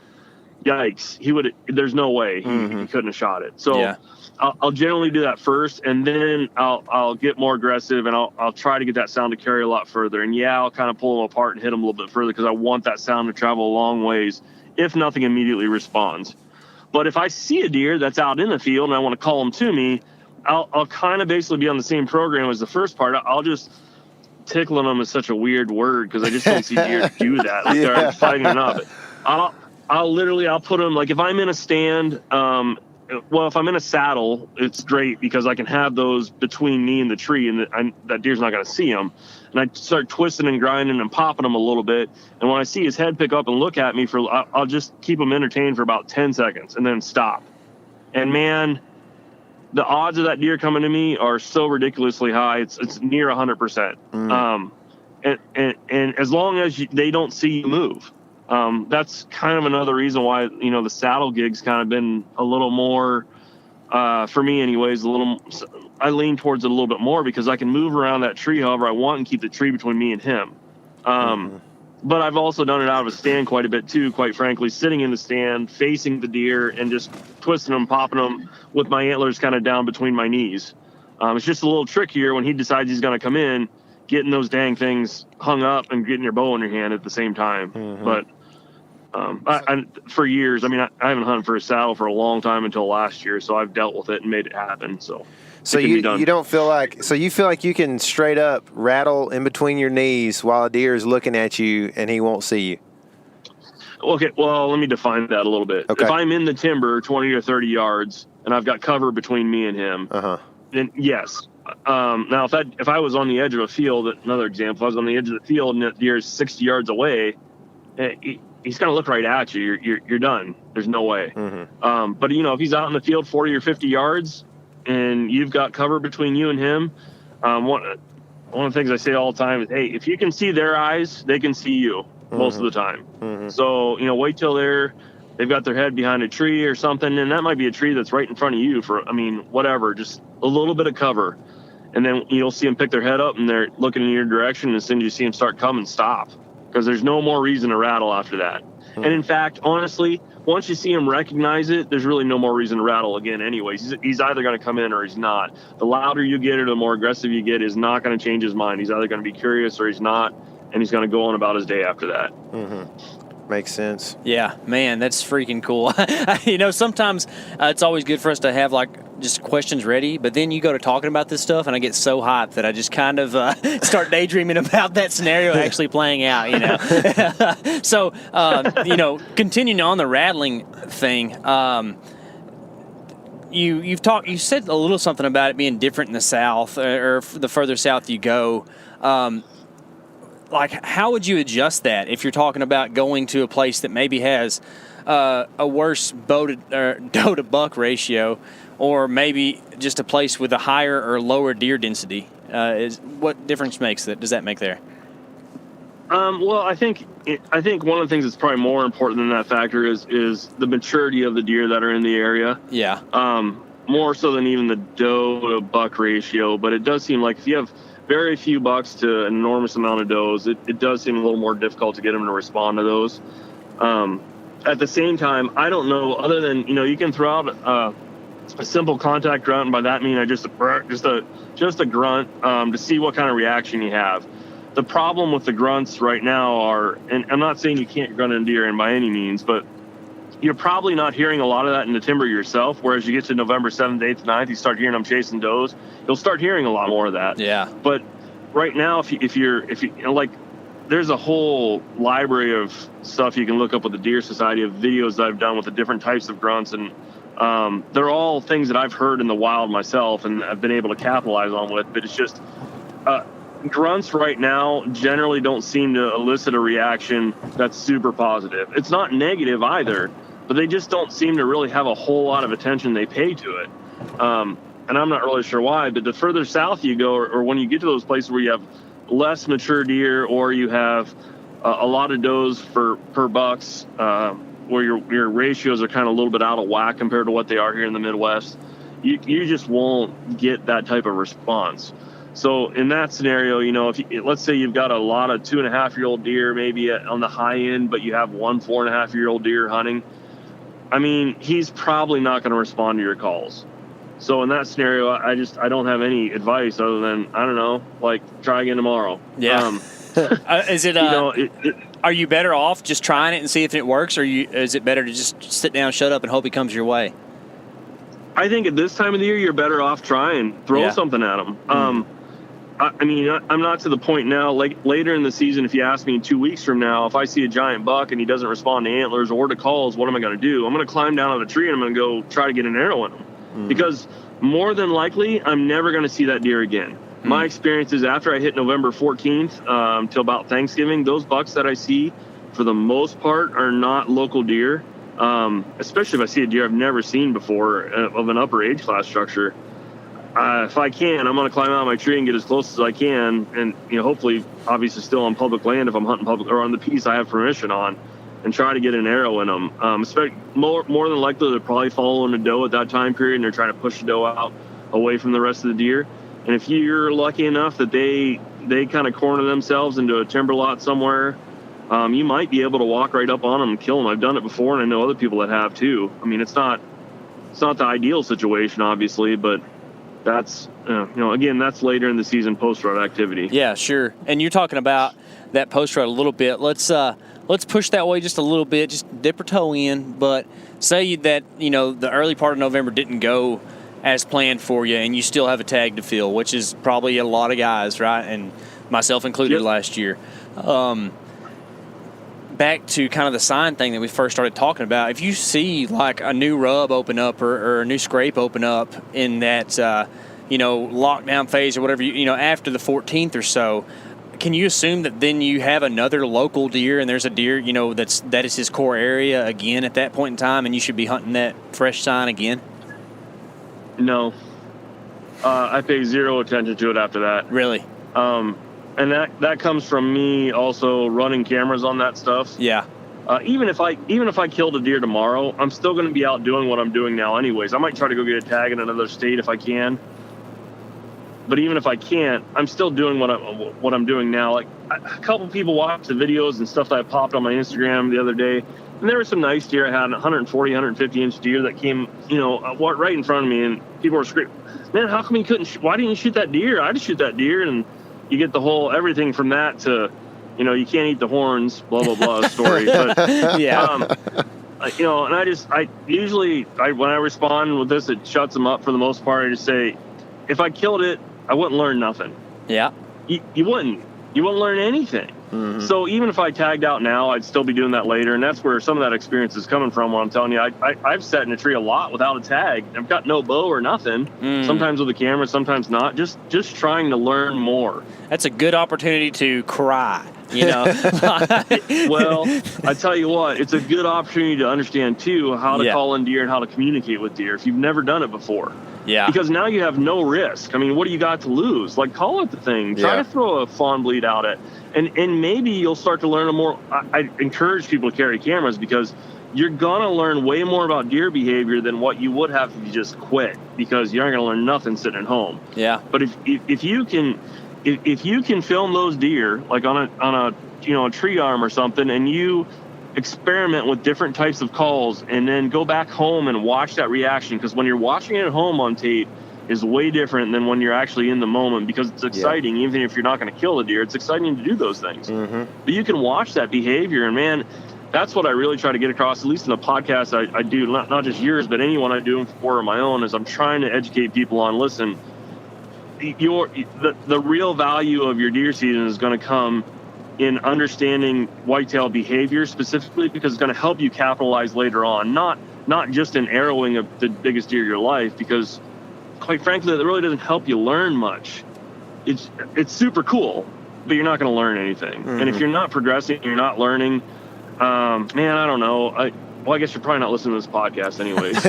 yikes, there's no way he couldn't have shot it. So I'll generally do that first, and then I'll get more aggressive, and I'll try to get that sound to carry a lot further. And I'll kind of pull them apart and hit them a little bit further, because I want that sound to travel a long ways if nothing immediately responds. But if I see a deer that's out in the field and I want to call them to me, I'll kind of basically be on the same program as the first part. I'll just tickling them is such a weird word, because I just don't see deer do that. Like they're fighting or not. But I'll put them, like if I'm in a stand, if I'm in a saddle, it's great because I can have those between me and the tree, and that deer's not going to see them. And I start twisting and grinding and popping them a little bit. And when I see his head pick up and look at me, I'll just keep him entertained for about 10 seconds and then stop. And man, the odds of that deer coming to me are so ridiculously high. It's near 100%. And as long as they don't see you move. That's kind of another reason why, the saddle gig's kind of been a little more, for me anyways, I lean towards it a little bit more, because I can move around that tree however I want and keep the tree between me and him. But I've also done it out of a stand quite a bit too, quite frankly, sitting in the stand, facing the deer and just twisting them, popping them with my antlers kind of down between my knees. It's just a little trickier when he decides he's going to come in, getting those dang things hung up and getting your bow in your hand at the same time. But I for years, I haven't hunted for a saddle for a long time until last year, so I've dealt with it and made it happen. So you don't feel like, you feel like you can straight up rattle in between your knees while a deer is looking at you and he won't see you? Okay, well, let me define that a little bit. Okay. If I'm in the timber 20 or 30 yards and I've got cover between me and him, then yes. Now, if I was on the edge of a field, another example, if I was on the edge of the field and that deer is 60 yards away, he's going to look right at you. You're done. There's no way. But, if he's out in the field 40 or 50 yards and you've got cover between you and him, one of the things I say all the time is, hey, if you can see their eyes, they can see you most of the time. So, wait till they've got their head behind a tree or something, and that might be a tree that's right in front of you for, whatever, just a little bit of cover. And then you'll see them pick their head up and they're looking in your direction, and as soon as you see them start coming, stop. Because there's no more reason to rattle after that. And in fact, honestly, once you see him recognize it, there's really no more reason to rattle again anyways. He's either going to come in or he's not. The louder you get or the more aggressive you get is not going to change his mind. He's either going to be curious or he's not, and he's going to go on about his day after that. Makes sense. Yeah, man, that's freaking cool. Sometimes it's always good for us to have just questions ready, but then you go to talking about this stuff, and I get so hyped that I just kind of start daydreaming about that scenario actually playing out. So continuing on the rattling thing. You said a little something about it being different in the South, or the further south you go. How would you adjust that if you're talking about going to a place that maybe has a worse doe to buck ratio, or maybe just a place with a higher or lower deer density? What difference does that make there? Well, I think one of the things that's probably more important than that factor is the maturity of the deer that are in the area. Yeah. More so than even the doe to buck ratio, but it does seem like if you have very few bucks to an enormous amount of does, it does seem a little more difficult to get them to respond to those. At the same time, I don't know, other than, you can throw out a simple contact grunt, and by that I mean just a grunt to see what kind of reaction you have. The problem with the grunts right now are, and I'm not saying you can't grunt in deer, and by any means, but you're probably not hearing a lot of that in the timber yourself, whereas you get to November 7th, 8th, 9th, you start hearing them chasing does, you'll start hearing a lot more of that. Yeah. But right now, if you're there's a whole library of stuff you can look up with the Deer Society of videos that I've done with the different types of grunts, and they're all things that I've heard in the wild myself and I've been able to capitalize on with, but it's just grunts right now generally don't seem to elicit a reaction that's super positive. It's not negative either, but they just don't seem to really have a whole lot of attention they pay to it. And I'm not really sure why, but the further south you go, or when you get to those places where you have less mature deer, or you have a lot of does per bucks, where your ratios are kind of a little bit out of whack compared to what they are here in the Midwest, you just won't get that type of response. So in that scenario, let's say you've got a lot of 2.5-year-old deer, maybe on the high end, but you have one 4.5-year-old deer hunting, I mean, he's probably not going to respond to your calls. So in that scenario, I don't have any advice other than, I don't know, try again tomorrow. Yeah. Is it, are you better off just trying it and see if it works, or is it better to just sit down, shut up, and hope he comes your way? I think at this time of the year, you're better off trying. Throw something at him. I mean, I'm not to the point now, later in the season, if you ask me 2 weeks from now, if I see a giant buck and he doesn't respond to antlers or to calls, what am I going to do? I'm going to climb down on the tree and I'm going to go try to get an arrow in him. Because more than likely, I'm never going to see that deer again. My experience is after I hit November 14th till about Thanksgiving, those bucks that I see, for the most part, are not local deer. Especially if I see a deer I've never seen before of an upper age class structure. If I can, I'm going to climb out of my tree and get as close as I can, and hopefully, obviously, still on public land if I'm hunting public, or on the piece I have permission on, and try to get an arrow in them. Especially more than likely, they're probably following a doe at that time period, and they're trying to push the doe out away from the rest of the deer. And if you're lucky enough that they kind of corner themselves into a timber lot somewhere, you might be able to walk right up on them and kill them. I've done it before, and I know other people that have too. I mean, it's not the ideal situation, obviously, but that's again, that's later in the season post-rut activity. Yeah, sure. And you're talking about that post-rut a little bit. Let's push that way just a little bit, just dip our toe in. But say that the early part of November didn't go as planned for you, and you still have a tag to fill, which is probably a lot of guys, right? And myself included last year. Back to kind of the sign thing that we first started talking about. If you see a new rub open up or a new scrape open up in that lockdown phase or whatever, after the 14th or so, can you assume that then you have another local deer and there's a deer that is his core area again at that point in time, and you should be hunting that fresh sign again? No, I pay zero attention to it after that. Really? And that comes from me also running cameras on that stuff. Yeah. Even if I killed a deer tomorrow, I'm still going to be out doing what I'm doing now anyways. I might try to go get a tag in another state if I can. But even if I can't, I'm still doing what I'm doing now. A couple people watched the videos and stuff that I popped on my Instagram the other day, and there were some nice deer. I had 140, 150-inch deer that came, right in front of me, and people were screaming, "Man, how come you couldn't? Why didn't you shoot that deer? I just shoot that deer." And you get the whole everything from that to, you can't eat the horns, blah, blah, blah story. But, Yeah. and I usually, when I respond with this, it shuts them up for the most part. I just say, if I killed it, I wouldn't learn nothing. Yeah. You wouldn't learn anything. Mm-hmm. So even if I tagged out now, I'd still be doing that later. And that's where some of that experience is coming from. When I'm telling you, I've sat in a tree a lot without a tag. I've got no bow or nothing. Sometimes with a camera, sometimes not. Just trying to learn more. That's a good opportunity to cry, Well, I tell you what, it's a good opportunity to understand, too, how to call in deer and how to communicate with deer if you've never done it before. Yeah. Because now you have no risk. I mean, what do you got to lose? Like, call it the thing. Try to throw a fawn bleed out at. And maybe you'll start to learn more. I encourage people to carry cameras because you're going to learn way more about deer behavior than what you would have if you just quit, because you aren't going to learn nothing sitting at home. Yeah. But if you can film those deer, like on a tree arm or something, and you experiment with different types of calls and then go back home and watch that reaction, because when you're watching it at home on tape is way different than when you're actually in the moment, because it's exciting. Even if you're not going to kill the deer, it's exciting to do those things. But you can watch that behavior, and man, that's what I really try to get across, at least in the podcast I do, not just yours, but anyone I do for my own, is I'm trying to educate people on, listen, the real value of your deer season is going to come in understanding whitetail behavior specifically, because it's going to help you capitalize later on, not just in arrowing of the biggest deer of your life, because quite frankly, that really doesn't help you learn much. It's super cool, but you're not going to learn anything. And if you're not progressing, you're not learning, man, I don't know. I guess you're probably not listening to this podcast anyways.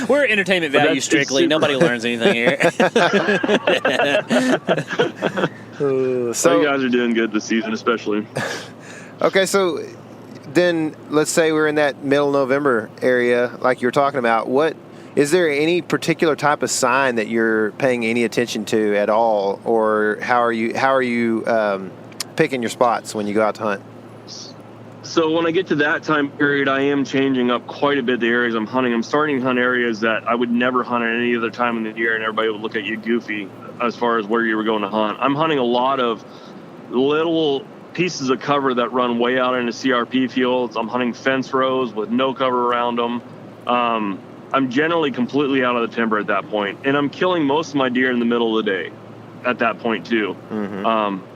We're entertainment value strictly. Nobody learns anything here. So you guys are doing good this season, especially. Okay, so then let's say we're in that middle November area, like you were talking about. Is there any particular type of sign that you're paying any attention to at all, or how are you picking your spots when you go out to hunt? So when I get to that time period, I am changing up quite a bit the areas I'm hunting. I'm starting to hunt areas that I would never hunt at any other time in the year, and everybody would look at you goofy as far as where you were going to hunt. I'm hunting a lot of little pieces of cover that run way out into CRP fields. I'm hunting fence rows with no cover around them. I'm generally completely out of the timber at that point, and I'm killing most of my deer in the middle of the day at that point too.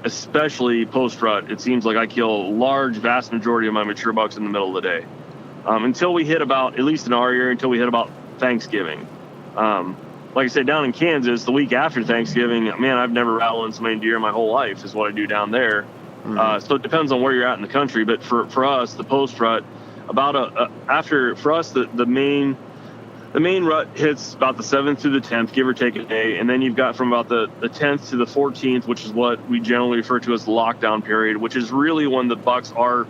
Especially post-rut. It seems like I kill a vast majority of my mature bucks in the middle of the day. Until we hit about, at least in our area, until we hit about Thanksgiving. Like I said, down in Kansas, the week after Thanksgiving, man, I've never rattled in so many deer in my whole life is what I do down there. So it depends on where you're at in the country, but for us, the post-rut, the main rut hits about the 7th through the 10th, give or take a day, and then you've got from about the 10th to the 14th, which is what we generally refer to as the lockdown period, which is really when the bucks are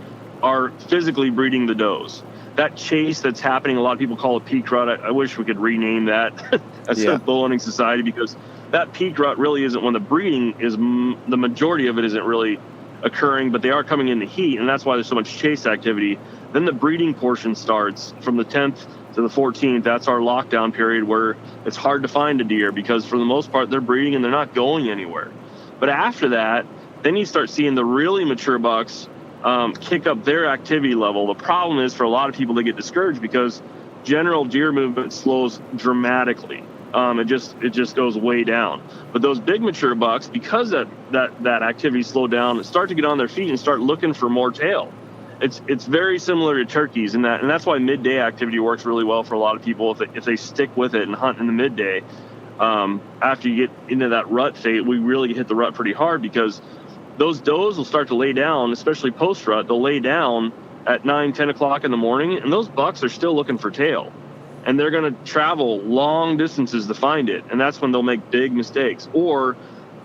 physically breeding the does. That chase that's happening, a lot of people call it peak rut. I wish we could rename that as a bull hunting society, because that peak rut really isn't when the breeding is, the majority of it isn't really occurring, but they are coming in the heat, and that's why there's so much chase activity. Then the breeding portion starts from the 10th to the 14th. That's our lockdown period, where it's hard to find a deer because for the most part they're breeding and they're not going anywhere. But after that, then you start seeing the really mature bucks kick up their activity level. The problem is for a lot of people, they get discouraged because general deer movement slows dramatically. It just goes way down. But those big mature bucks, because that activity slowed down, start to get on their feet and start looking for more tail. It's very similar to turkeys in that, and that's why midday activity works really well for a lot of people if they stick with it and hunt in the midday. After you get into that rut phase, we really hit the rut pretty hard, because those does will start to lay down, especially post-rut. They'll lay down at 9, 10 o'clock in the morning, and those bucks are still looking for tail. And they're going to travel long distances to find it, and that's when they'll make big mistakes. Or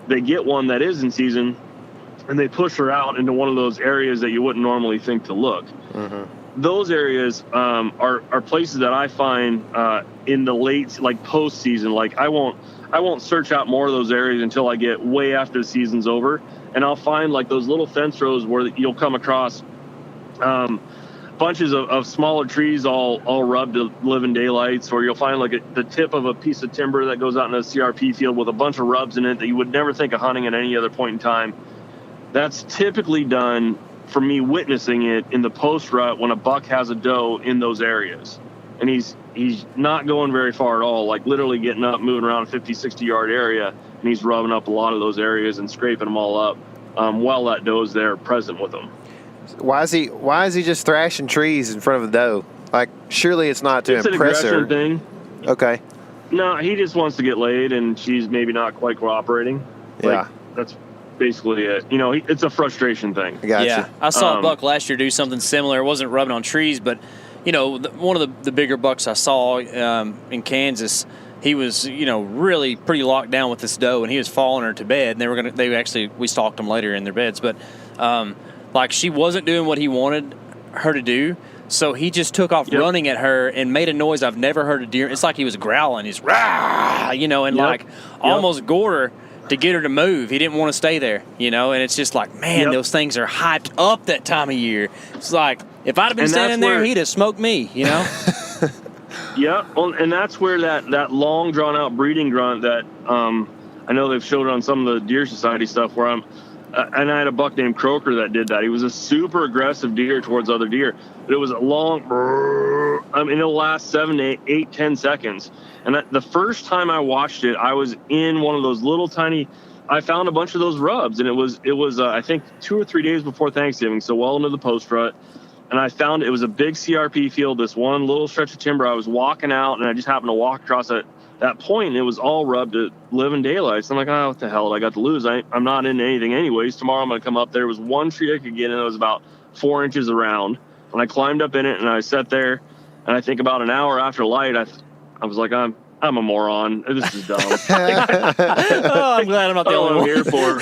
they get one that is in season, and they push her out into one of those areas that you wouldn't normally think to look. Those areas are places that I find in the late, like post-season. Like I won't search out more of those areas until I get way after the season's over, and I'll find like those little fence rows where you'll come across bunches of smaller trees all rubbed to living daylights, or you'll find like the tip of a piece of timber that goes out in a CRP field with a bunch of rubs in it that you would never think of hunting at any other point in time. That's typically done, for me witnessing it, in the post rut when a buck has a doe in those areas. And he's not going very far at all, like literally getting up, moving around a 50, 60-yard area, and he's rubbing up a lot of those areas and scraping them all up while that doe's there present with him. Why is he just thrashing trees in front of the doe? Like, surely it's not to impress her. It's an aggression thing. Okay. No, he just wants to get laid, and she's maybe not quite cooperating. Yeah. That's basically it. It's a frustration thing. I gotcha. Yeah, I saw a buck last year do something similar. It wasn't rubbing on trees, but one of the bigger bucks I saw in Kansas, he was really pretty locked down with this doe, and he was following her to bed. And we stalked them later in their beds, but like she wasn't doing what he wanted her to do. So he just took off running at her and made a noise I've never heard a deer. It's like he was growling. He's rah, almost gored her to get her to move. He didn't want to stay there, and it's just like, man, those things are hyped up that time of year. It's like, if I'd have been standing there, he'd have smoked me, Yeah, well, and that's where that long drawn out breeding grunt that I know they've showed on some of the Deer Society stuff where and I had a buck named Croker that did that. He was a super aggressive deer towards other deer, but it was a long, it'll last 7 to 8, 10 seconds. And the first time I watched it, I was in one of those little tiny, I found a bunch of those rubs, and it was I think 2 or 3 days before Thanksgiving, so well into the post rut. And I found it was a big CRP field, this one little stretch of timber. I was walking out, and I just happened to walk across that point, and it was all rubbed at living daylight. So I'm like, what the hell did I got to lose? I'm not into anything anyways. Tomorrow I'm going to come up. There was one tree I could get in. It was about 4 inches around. And I climbed up in it, and I sat there, and I think about an hour after light, I was like, I'm a moron. This is dumb. I'm glad I'm not the only one here for.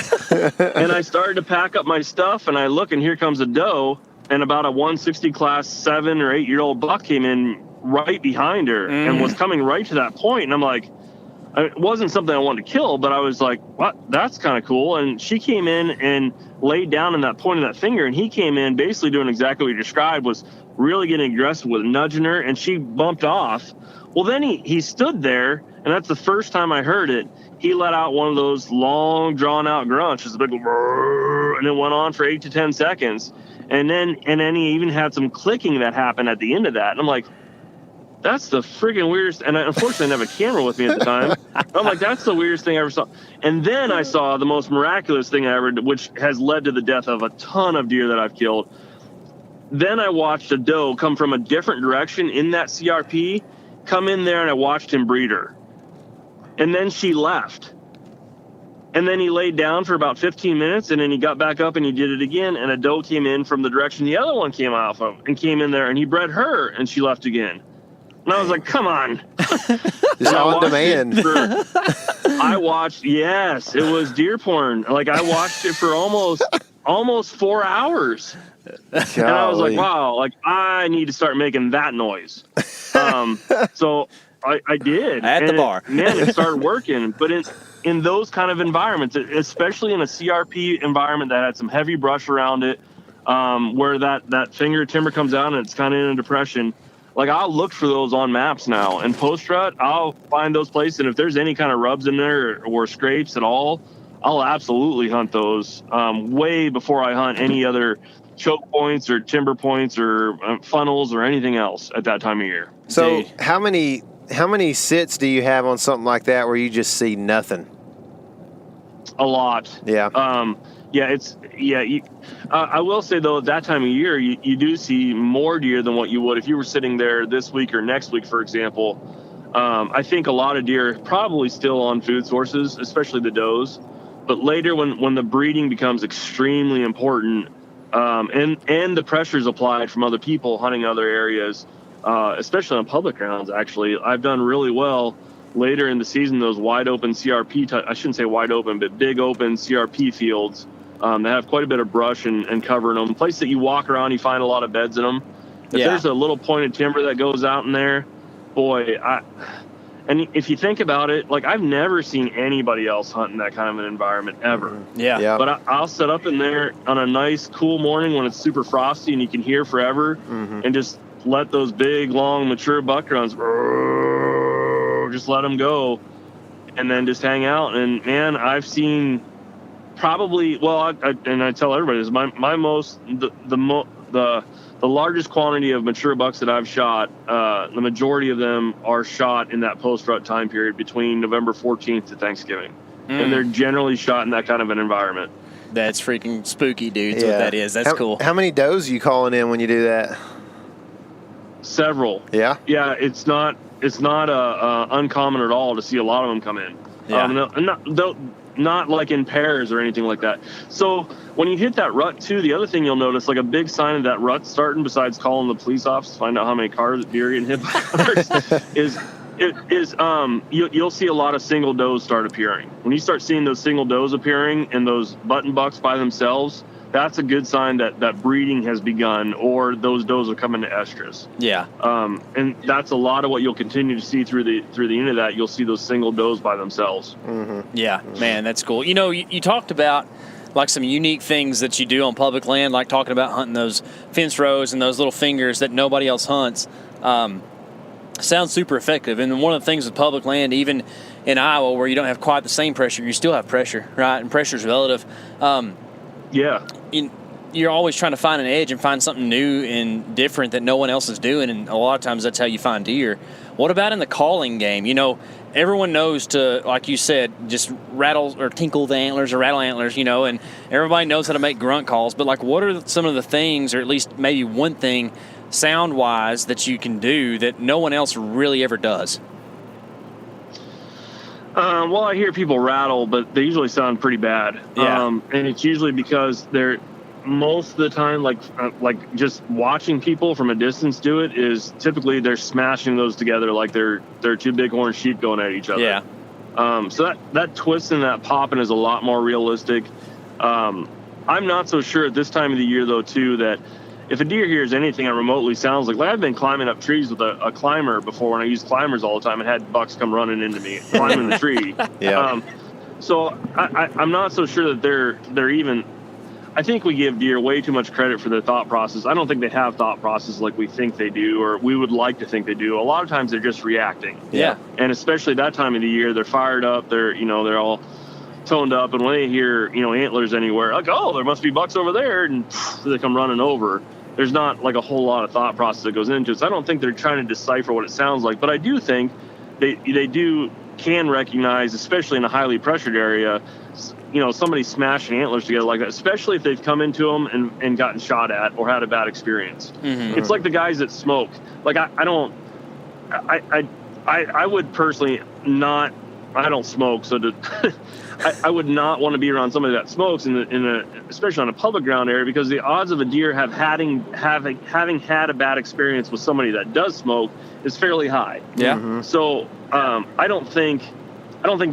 And I started to pack up my stuff, and I look, and here comes a doe, and about a 160 class 7 or 8 year old buck came in right behind her and was coming right to that point. And I'm like, it wasn't something I wanted to kill, but I was like, what? That's kind of cool. And she came in and laid down in that point of that finger, and he came in basically doing exactly what you described, was really getting aggressive with nudging her, and she bumped off. Well, then he stood there, and that's the first time I heard it. He let out one of those long, drawn-out grunts, just a big, and it went on for 8 to 10 seconds. And then he even had some clicking that happened at the end of that. And I'm like, that's the freaking weirdest. And unfortunately, I didn't have a camera with me at the time. I'm like, that's the weirdest thing I ever saw. And then I saw the most miraculous thing I ever did, which has led to the death of a ton of deer that I've killed. Then I watched a doe come from a different direction in that CRP, come in there, and I watched him breed her. And then she left. And then he laid down for about 15 minutes, and then he got back up and he did it again, and a doe came in from the direction the other one came out of and came in there, and he bred her, and she left again. And I was like, come on. Just on demand. I watched, yes, it was deer porn. Like, I watched it for almost 4 hours. Golly. And I was like, wow, like, I need to start making that noise. So I did. At the bar. Man, it started working. But in those kind of environments, especially in a CRP environment that had some heavy brush around it, where that finger timber comes out and it's kind of in a depression, like, I'll look for those on maps now. And post-rut, I'll find those places. And if there's any kind of rubs in there or scrapes at all, I'll absolutely hunt those way before I hunt any other choke points or timber points or funnels or anything else at that time of year. So how many sits do you have on something like that where you just see nothing? A lot. Yeah. I will say, though, at that time of year, you do see more deer than what you would if you were sitting there this week or next week, for example. I think a lot of deer are probably still on food sources, especially the does. But later, when the breeding becomes extremely important, and the pressures applied from other people hunting other areas, especially on public grounds, actually, I've done really well later in the season. Those wide open CRP, I shouldn't say wide open, but big open CRP fields that have quite a bit of brush and cover in them. Place that you walk around, you find a lot of beds in them. If there's a little pointed timber that goes out in there, boy, and if you think about it, like, I've never seen anybody else hunt in that kind of an environment ever. Yeah. But I'll set up in there on a nice, cool morning when it's super frosty and you can hear forever, and just let those big, long, mature buck runs, just let them go, and then just hang out. And, man, I've seen Probably. Well, I tell everybody this. The largest quantity of mature bucks that I've shot, the majority of them are shot in that post-rut time period between November 14th to Thanksgiving, and they're generally shot in that kind of an environment. That's freaking spooky, dude. That's what that is. That's cool. How many does are you calling in when you do that? Several. Yeah. Yeah, it's not uncommon at all to see a lot of them come in. Yeah. Not like in pairs or anything like that. So when you hit that rut too, the other thing you'll notice, like a big sign of that rut starting, besides calling the police office to find out how many cars deer getting hit by cars, you'll see a lot of single does start appearing. When you start seeing those single does appearing and those button bucks by themselves, that's a good sign that breeding has begun, or those does are coming to estrus. Yeah. And that's a lot of what you'll continue to see through the end of that. You'll see those single does by themselves. Mm-hmm. Yeah, man, that's cool. You know, you talked about like some unique things that you do on public land, like talking about hunting those fence rows and those little fingers that nobody else hunts. Sounds super effective. And one of the things with public land, even in Iowa, where you don't have quite the same pressure, you still have pressure, right? And pressure is relative. Yeah. You're always trying to find an edge and find something new and different that no one else is doing, and a lot of times that's how you find deer. What about in the calling game? You know, everyone knows to, like you said, just rattle or tinkle the antlers or rattle antlers, you know, and everybody knows how to make grunt calls. But, like, what are some of the things, or at least maybe one thing sound-wise that you can do that no one else really ever does? Well, I hear people rattle, but they usually sound pretty bad. Yeah. And it's usually because they're most of the time, like just watching people from a distance do it is typically they're smashing those together like they're two bighorn sheep going at each other. Yeah. So that twist and that popping is a lot more realistic. I'm not so sure at this time of the year though too that if a deer hears anything that remotely sounds like I've been climbing up trees with a climber before when I used climbers all the time and had bucks come running into me climbing the tree. Yeah. So I'm not so sure that they're even. I think we give deer way too much credit for their thought process. I don't think they have thought process like we think they do, or we would like to think they do. A lot of times they're just reacting. Yeah. And especially that time of the year, they're fired up. They're all toned up, and when they hear antlers anywhere, like, oh, there must be bucks over there, and they come running over. There's not like a whole lot of thought process that goes into it. So I don't think they're trying to decipher what it sounds like, but I do think they can recognize, especially in a highly pressured area, somebody smashing antlers together like that, especially if they've come into them and gotten shot at or had a bad experience. Mm-hmm. It's like the guys that smoke. Like I would personally not. I don't smoke, so I would not want to be around somebody that smokes especially on a public ground area, because the odds of a deer having had a bad experience with somebody that does smoke is fairly high. Yeah. Mm-hmm. So I don't think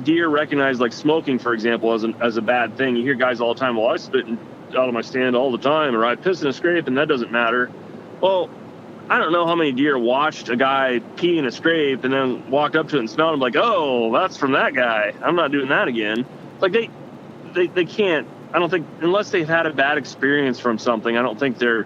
deer recognize like smoking, for example, as a bad thing. You hear guys all the time, well, I spit out of my stand all the time, or I piss in a scrape, and that doesn't matter. Well, I don't know how many deer watched a guy pee in a scrape and then walked up to it and smelled him like, oh, that's from that guy. I'm not doing that again. Like they can't. I don't think, unless they've had a bad experience from something, I don't think they're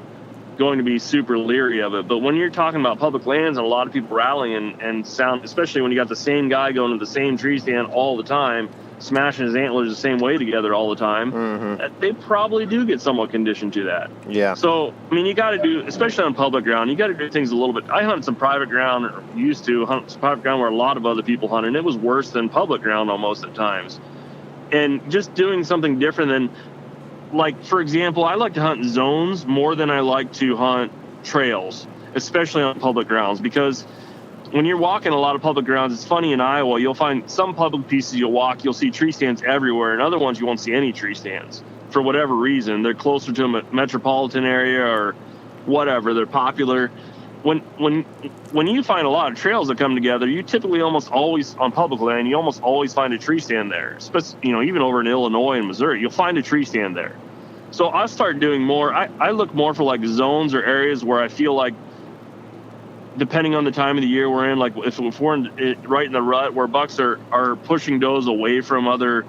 going to be super leery of it. But when you're talking about public lands and a lot of people rattling and sound, especially when you got the same guy going to the same tree stand all the time, smashing his antlers the same way together all the time, Mm-hmm. they probably do get somewhat conditioned to that. Yeah. So, I mean, you got to do, especially on public ground, you got to do things a little bit. I hunted some private ground, or used to hunt some private ground where a lot of other people hunted, and it was worse than public ground almost at times. And just doing something different than, like, for example, I like to hunt zones more than I like to hunt trails, especially on public grounds, because when you're walking a lot of public grounds, it's funny in Iowa, you'll find some public pieces you'll walk, you'll see tree stands everywhere, and other ones you won't see any tree stands for whatever reason. They're closer to a metropolitan area or whatever. They're popular. When you find a lot of trails that come together, you typically almost always, on public land, you almost always find a tree stand there. Especially, even over in Illinois and Missouri, you'll find a tree stand there. So I start doing more. I look more for like zones or areas where I feel like, depending on the time of the year we're in, like if we're right in the rut where bucks are pushing does away from other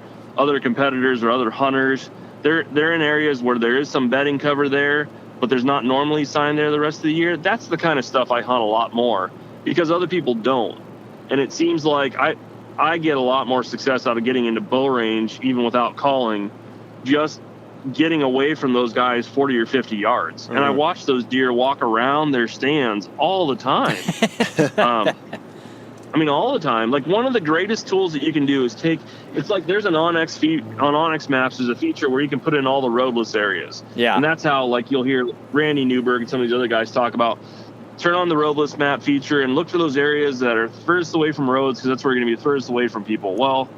competitors or other hunters, they're in areas where there is some bedding cover there, but there's not normally sign there the rest of the year. That's the kind of stuff I hunt a lot more, because other people don't. And it seems like I get a lot more success out of getting into bow range, even without calling, just getting away from those guys 40 or 50 yards. And I watch those deer walk around their stands all the time. I mean, all the time. Like, one of the greatest tools that you can do is it's like there's an Onyx on Onyx Maps, there's a feature where you can put in all the roadless areas. Yeah. And that's how, like, you'll hear Randy Newberg and some of these other guys talk about, turn on the roadless map feature and look for those areas that are furthest away from roads, because that's where you're going to be furthest away from people. Well,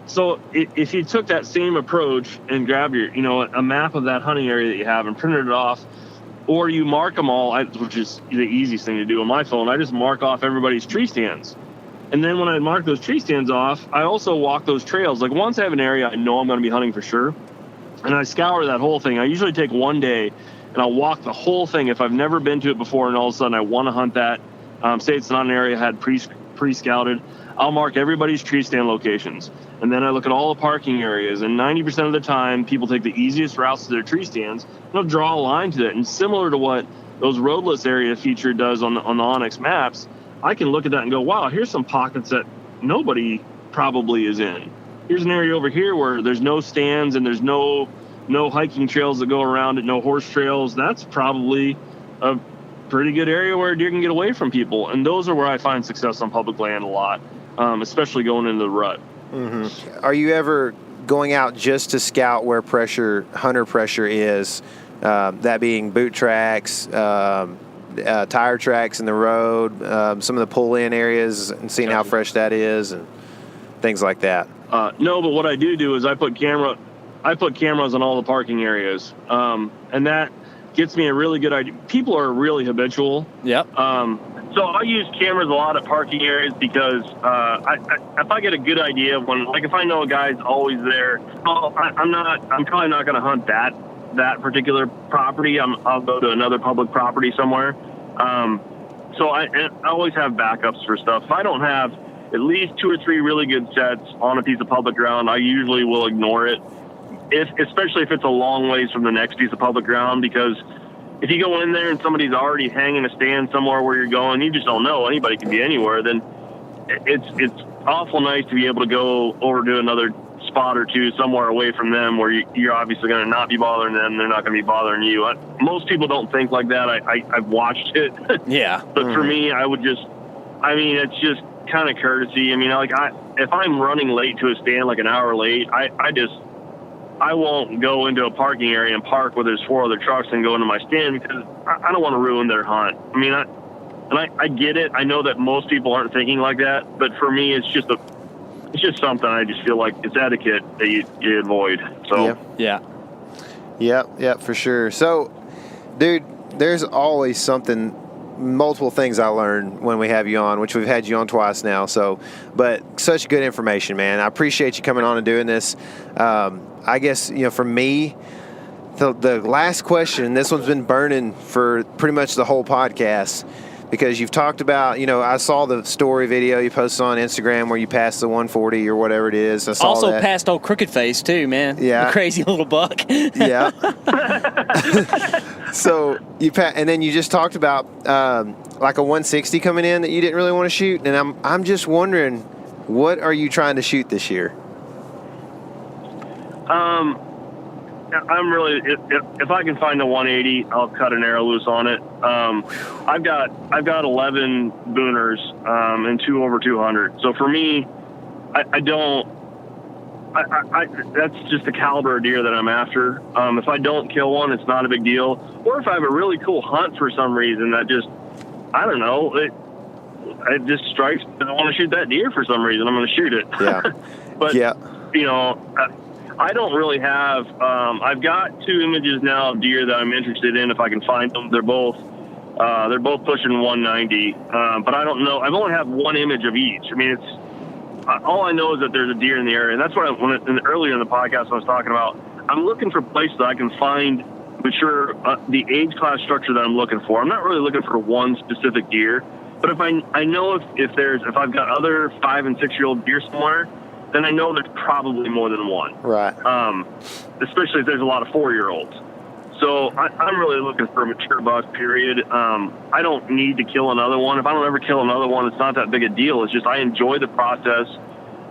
so if you took that same approach and grabbed a map of that hunting area that you have and printed it off, or you mark them all, which is the easiest thing to do on my phone. I just mark off everybody's tree stands. And then when I mark those tree stands off, I also walk those trails. Like, once I have an area I know I'm going to be hunting for sure, and I scour that whole thing. I usually take one day, and I'll walk the whole thing if I've never been to it before, and all of a sudden I want to hunt that. Say it's not an area I had pre-scouted. I'll mark everybody's tree stand locations. And then I look at all the parking areas, and 90% of the time, people take the easiest routes to their tree stands, and they'll draw a line to it. And similar to what those roadless area feature does on the Onyx Maps, I can look at that and go, wow, here's some pockets that nobody probably is in. Here's an area over here where there's no stands and there's no hiking trails that go around it, no horse trails. That's probably a pretty good area where deer can get away from people. And those are where I find success on public land a lot, especially going into the rut. Mm-hmm. Are you ever going out just to scout where hunter pressure is, that being boot tracks, tire tracks in the road, some of the pull-in areas, and seeing how fresh that is and things like that? No, but what I do is I put cameras on all the parking areas, and that gets me a really good idea. People are really habitual. Yep. So I use cameras a lot at parking areas because if I get a good idea of if I know a guy's always there, I'm probably not going to hunt that particular property. I'll go to another public property somewhere. So I always have backups for stuff. If I don't have at least 2 or 3 really good sets on a piece of public ground, I usually will ignore it. Especially if it's a long ways from the next piece of public ground, because if you go in there and somebody's already hanging a stand somewhere where you're going, you just don't know. Anybody can be anywhere. Then it's awful nice to be able to go over to another spot or two somewhere away from them where you're obviously going to not be bothering them. They're not going to be bothering you. Most people don't think like that. I've watched it. Yeah. But for me, it's just kind of courtesy. I mean, if I'm running late to a stand, like an hour late, I won't go into a parking area and park where there's 4 other trucks and go into my stand, because I don't want to ruin their hunt. I mean, I get it. I know that most people aren't thinking like that, but for me, it's just something I just feel like it's etiquette that you avoid. So yeah. Yep, for sure. So, dude, there's always multiple things I learned when we have you on, which we've had you on twice now. So, but such good information, man. I appreciate you coming on and doing this. I guess, for me, the last question, this one's been burning for pretty much the whole podcast, because you've talked about, I saw the story video you posted on Instagram where you passed the 140 or whatever it is. I saw also that. passed old Crooked Face too, man. Yeah. The crazy little buck. Yeah. So and then you just talked about like a 160 coming in that you didn't really want to shoot, and I'm just wondering, what are you trying to shoot this year? I'm really, if I can find a 180, I'll cut an arrow loose on it. I've got 11 booners and 2 over 200. So for me, I that's just the caliber of deer that I'm after. If I don't kill one, it's not a big deal. Or if I have a really cool hunt for some reason that just, I don't know, it just strikes me. I want to shoot that deer for some reason, I'm going to shoot it. Yeah. But, yeah. I don't really have, I've got 2 images now of deer that I'm interested in if I can find them. They're both pushing 190. But I don't know. I've only have 1 image of each. I mean, all I know is that there's a deer in the area. And that's what earlier in the podcast I was talking about. I'm looking for places that I can find mature, the age class structure that I'm looking for. I'm not really looking for one specific deer. But if I know if I've got other 5 and 6-year-old deer somewhere, then I know there's probably more than one. Right. Especially if there's a lot of 4-year-olds. So I'm really looking for a mature buck, period. I don't need to kill another one. If I don't ever kill another one, it's not that big a deal. It's just I enjoy the process.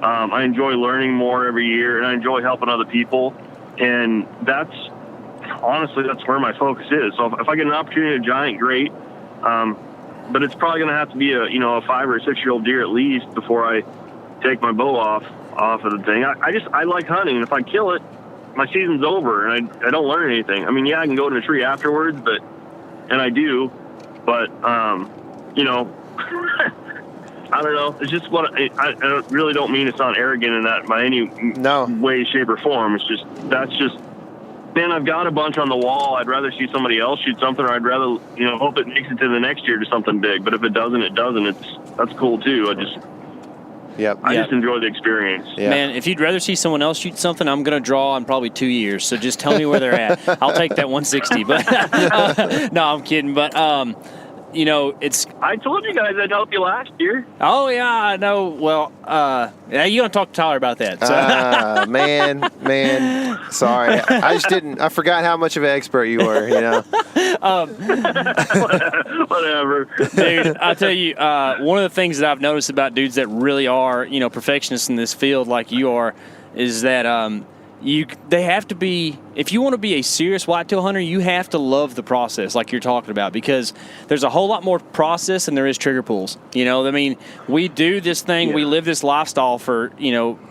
I enjoy learning more every year, and I enjoy helping other people. And that's where my focus is. So if I get an opportunity at a giant, great. But it's probably going to have to be a 5 or a 6 year old deer at least before I take my bow off of the thing. I like hunting, and if I kill it, my season's over, and I don't learn anything. I mean, yeah, I can go to a tree afterwards, and I do, but I don't know. It's just what I really don't mean. It's not arrogant in that by any way, shape, or form. It's just man, I've got a bunch on the wall. I'd rather see somebody else shoot something, or I'd rather hope it makes it to the next year to something big. But if it doesn't, it doesn't. That's cool too. I just enjoy the experience. Yeah. Man, if you'd rather see someone else shoot something, I'm going to draw in probably 2 years. So just tell me where they're at. I'll take that 160. But no, I'm kidding. But it's. I told you guys I'd help you last year. Oh yeah, I know. Well, you gonna talk to Tyler about that? So. Man, sorry. I just didn't. I forgot how much of an expert you were. Whatever, dude. I tell you, one of the things that I've noticed about dudes that really are, perfectionists in this field, like you are, is that they have to be, if you want to be a serious whitetail hunter, you have to love the process like you're talking about, because there's a whole lot more process than there is trigger pulls. I mean, we do this thing, we live this lifestyle for,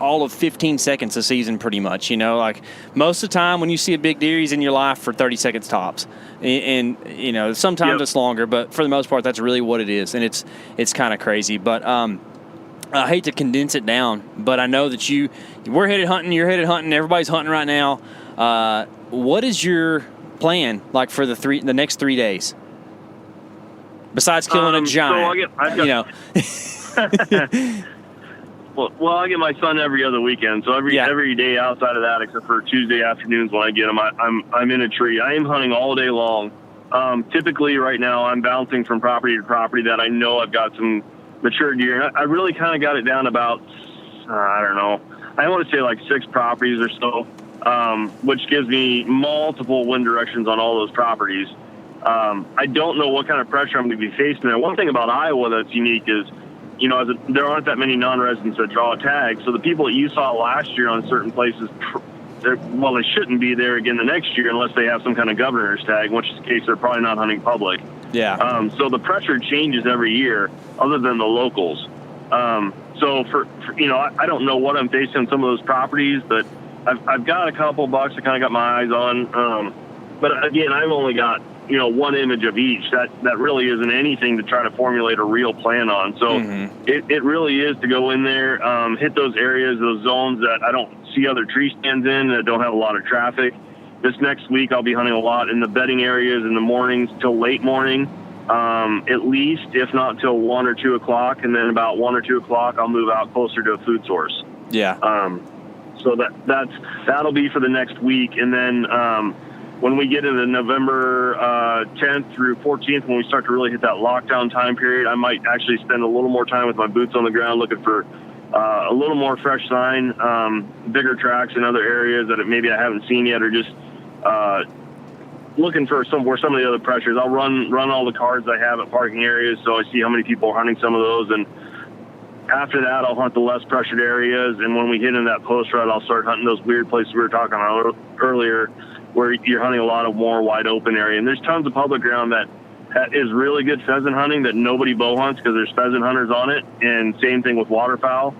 all of 15 seconds a season pretty much, like most of the time when you see a big deer, he's in your life for 30 seconds tops. And sometimes it's longer, but for the most part, that's really what it is. And it's kind of crazy, but, I hate to condense it down, but I know that we're headed hunting, you're headed hunting, everybody's hunting right now. What is your plan like for the next 3 days? Besides killing a giant, Well, I get my son every other weekend, so every day outside of that, except for Tuesday afternoons when I get him, I'm in a tree. I am hunting all day long. Typically, right now, I'm bouncing from property to property that I know I've got some mature deer. I really kind of got it down about, I don't know, I want to say like 6 properties or so, which gives me multiple wind directions on all those properties. I don't know what kind of pressure I'm going to be facing there. One thing about Iowa that's unique is, there aren't that many non-residents that draw a tag. So the people that you saw last year on certain places, they shouldn't be there again the next year unless they have some kind of governor's tag, in which case they're probably not hunting public. Yeah. So the pressure changes every year, other than the locals. So for I don't know what I'm facing on some of those properties, but I've got a couple bucks I kind of got my eyes on. But again, I've only got one image of each. That really isn't anything to try to formulate a real plan on. So it really is to go in there, hit those areas, those zones that I don't see other tree stands in, that don't have a lot of traffic. This next week, I'll be hunting a lot in the bedding areas in the mornings till late morning, at least, if not till 1 or 2 o'clock. And then about 1 or 2 o'clock, I'll move out closer to a food source. Yeah. So that'll be for the next week. And then when we get into November 10th through 14th, when we start to really hit that lockdown time period, I might actually spend a little more time with my boots on the ground looking for a little more fresh sign, bigger tracks in other areas that maybe I haven't seen yet, or just looking for some of the other pressures. I'll run all the cards I have at parking areas, so I see how many people are hunting some of those. And after that, I'll hunt the less pressured areas. And when we hit into that post rut, I'll start hunting those weird places we were talking about earlier, where you're hunting a lot of more wide open area. And there's tons of public ground that is really good pheasant hunting that nobody bow hunts because there's pheasant hunters on it. And same thing with waterfowl.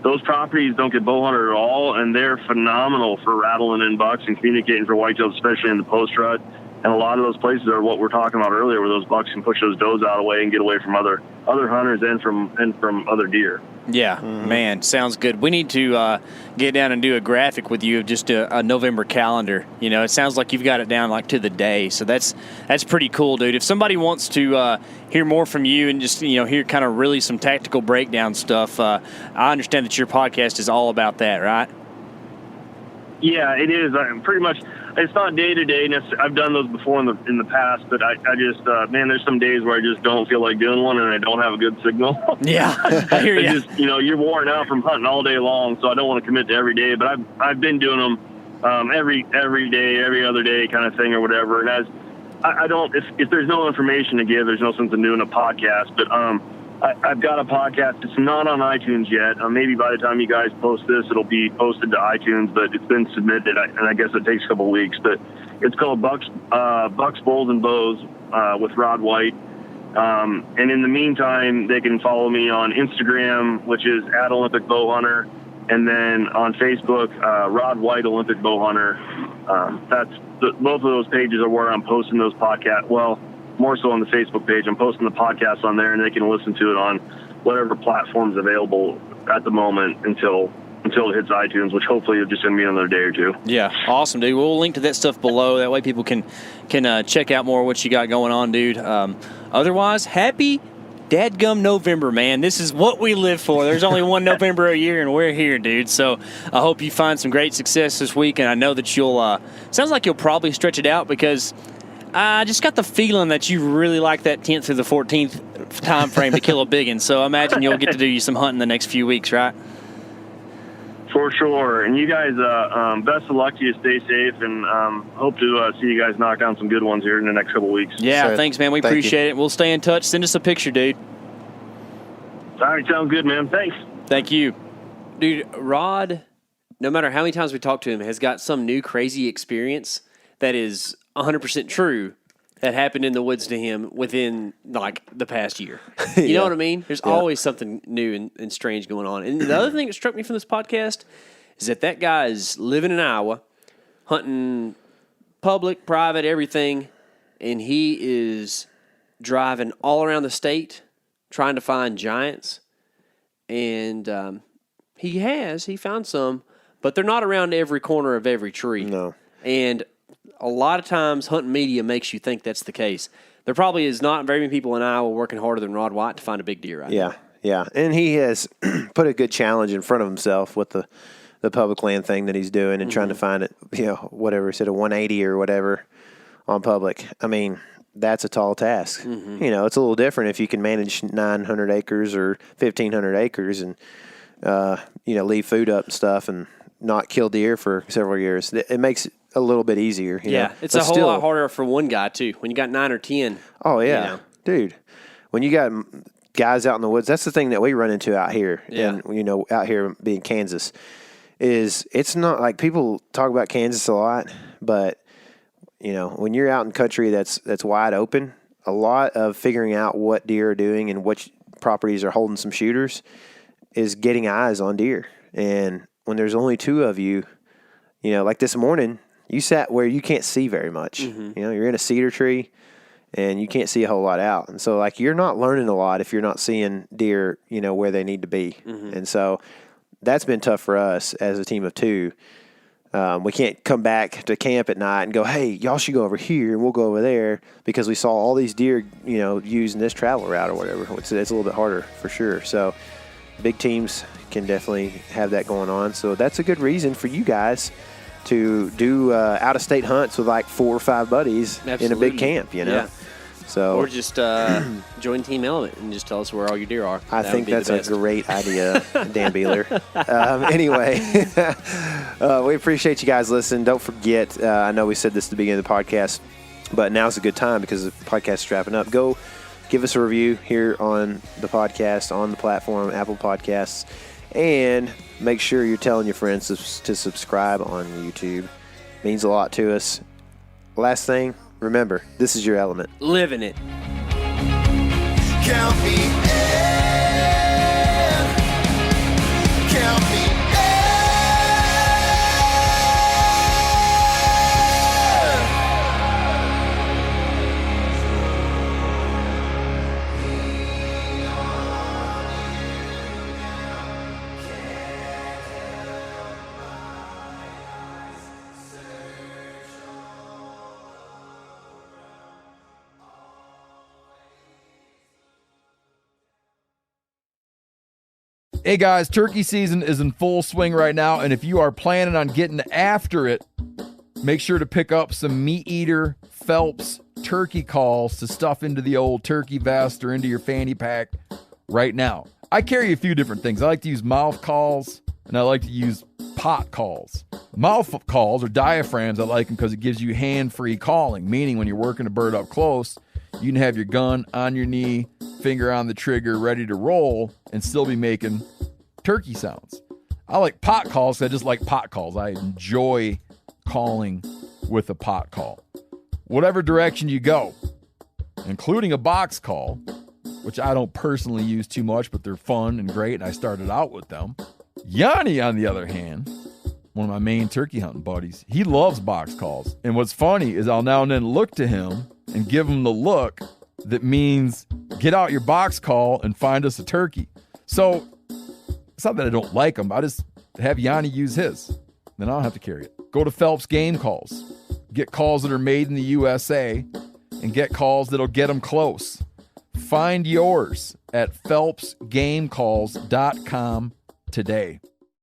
Those properties don't get bow hunted at all, and they're phenomenal for rattling in bucks and communicating for whitetails, especially in the post rut. And a lot of those places are what we're talking about earlier, where those bucks can push those does out away and get away from other hunters and from other deer. Yeah, man, sounds good. We need to get down and do a graphic with you of just a November calendar. It sounds like you've got it down like to the day, so that's pretty cool, dude. If somebody wants to hear more from you and just hear kind of really some tactical breakdown stuff, I understand that your podcast is all about that, right? Yeah, it is. Pretty much. It's not day to day. I've done those before in the past, but I just there's some days where I just don't feel like doing one, and I don't have a good signal. Yeah, I hear you. Just you're worn out from hunting all day long, so I don't want to commit to every day. But I've been doing them every day, every other day, kind of thing, or whatever. And I don't if there's no information to give, there's no sense in doing a podcast. But I've got a podcast. It's not on iTunes yet. Maybe by the time you guys post this, it'll be posted to iTunes, but it's been submitted, and I guess it takes a couple weeks. But it's called Bucks, Bowls, and Bows with Rod White. And in the meantime, they can follow me on Instagram, which is @OlympicBowhunter, and then on Facebook, Rod White Olympic Bowhunter. Both of those pages are where I'm posting those podcasts. Well, more so on the Facebook page. I'm posting the podcast on there, and they can listen to it on whatever platform's available at the moment until it hits iTunes, which hopefully is just going to be another day or two. Yeah, awesome, dude. We'll link to that stuff below. That way people can check out more of what you got going on, dude. Otherwise, happy dadgum November, man. This is what we live for. There's only one November a year, and we're here, dude. So I hope you find some great success this week, and I know that you'll sounds like you'll probably stretch it out, because I just got the feeling that you really like that 10th through the 14th time frame to kill a biggin. So I imagine you'll get to do some hunting the next few weeks, right? For sure. And you guys, best of luck to you. Stay safe, and hope to see you guys knock down some good ones here in the next couple of weeks. Yeah, Sure. thanks, man. We appreciate it. We'll stay in touch. Send us a picture, dude. All right, sounds good, man. Thanks. Thank you. Dude, Rod, no matter how many times we talk to him, has got some new crazy experience that is 100% true that happened in the woods to him within, like, the past year. You know what I mean? There's always something new and strange going on. And the other thing that struck me from this podcast is that guy is living in Iowa, hunting public, private, everything, and he is driving all around the state trying to find giants. And he found some, but they're not around every corner of every tree. No. And a lot of times hunting media makes you think that's the case. There probably is not very many people in Iowa working harder than Rod White to find a big deer right now. Yeah. And he has put a good challenge in front of himself with the public land thing that he's doing and trying to find it, whatever, he said a 180 or whatever on public. I mean, that's a tall task. It's a little different if you can manage 900 acres or 1,500 acres and, leave food up and stuff and not kill deer for several years. It makes it a little bit easier. It's a whole lot harder for one guy, too, when you got 9 or 10. Oh, yeah. Dude, when you got guys out in the woods, that's the thing that we run into out here. Yeah. And, out here being Kansas, is it's not like people talk about Kansas a lot, but, when you're out in country that's wide open, a lot of figuring out what deer are doing and which properties are holding some shooters is getting eyes on deer. And when there's only two of you, like this morning, you sat where you can't see very much. You're in a cedar tree and you can't see a whole lot out. And so, like, you're not learning a lot if you're not seeing deer, where they need to be. And so that's been tough for us as a team of two. We can't come back to camp at night and go, hey, y'all should go over here and we'll go over there because we saw all these deer, using this travel route or whatever. It's a little bit harder for sure. So big teams can definitely have that going on. So that's a good reason for you guys to do out-of-state hunts with like 4 or 5 buddies in a big camp, Yeah. So, or just join Team Element and just tell us where all your deer are. I think that's a great idea, Dan Beeler. Anyway, we appreciate you guys listening. Don't forget, I know we said this at the beginning of the podcast, but now's a good time because the podcast is wrapping up. Go give us a review here on the podcast, on the platform, Apple Podcasts, and make sure you're telling your friends to subscribe on YouTube. It means a lot to us. Last thing, remember, this is your element. Living it. Count me in. Count me in. Hey guys, turkey season is in full swing right now, and if you are planning on getting after it, make sure to pick up some Meat Eater Phelps turkey calls to stuff into the old turkey vest or into your fanny pack right now. I carry a few different things. I like to use mouth calls, and I like to use pot calls. Mouth calls or diaphragms, I like them because it gives you hand-free calling, meaning when you're working a bird up close, You can have your gun on your knee, finger on the trigger, ready to roll, and still be making turkey sounds. I like pot calls. I just like pot calls. I enjoy calling with a pot call. Whatever direction you go, including a box call, which I don't personally use too much, but they're fun and great, and I started out with them. Yanni, on the other hand, one of my main turkey hunting buddies, he loves box calls. And what's funny is I'll now and then look to him and give him the look that means get out your box call and find us a turkey. So it's not that I don't like them. I just have Yanni use his. Then I don't have to carry it. Go to Phelps Game Calls. Get calls that are made in the USA and get calls that'll get them close. Find yours at phelpsgamecalls.com today.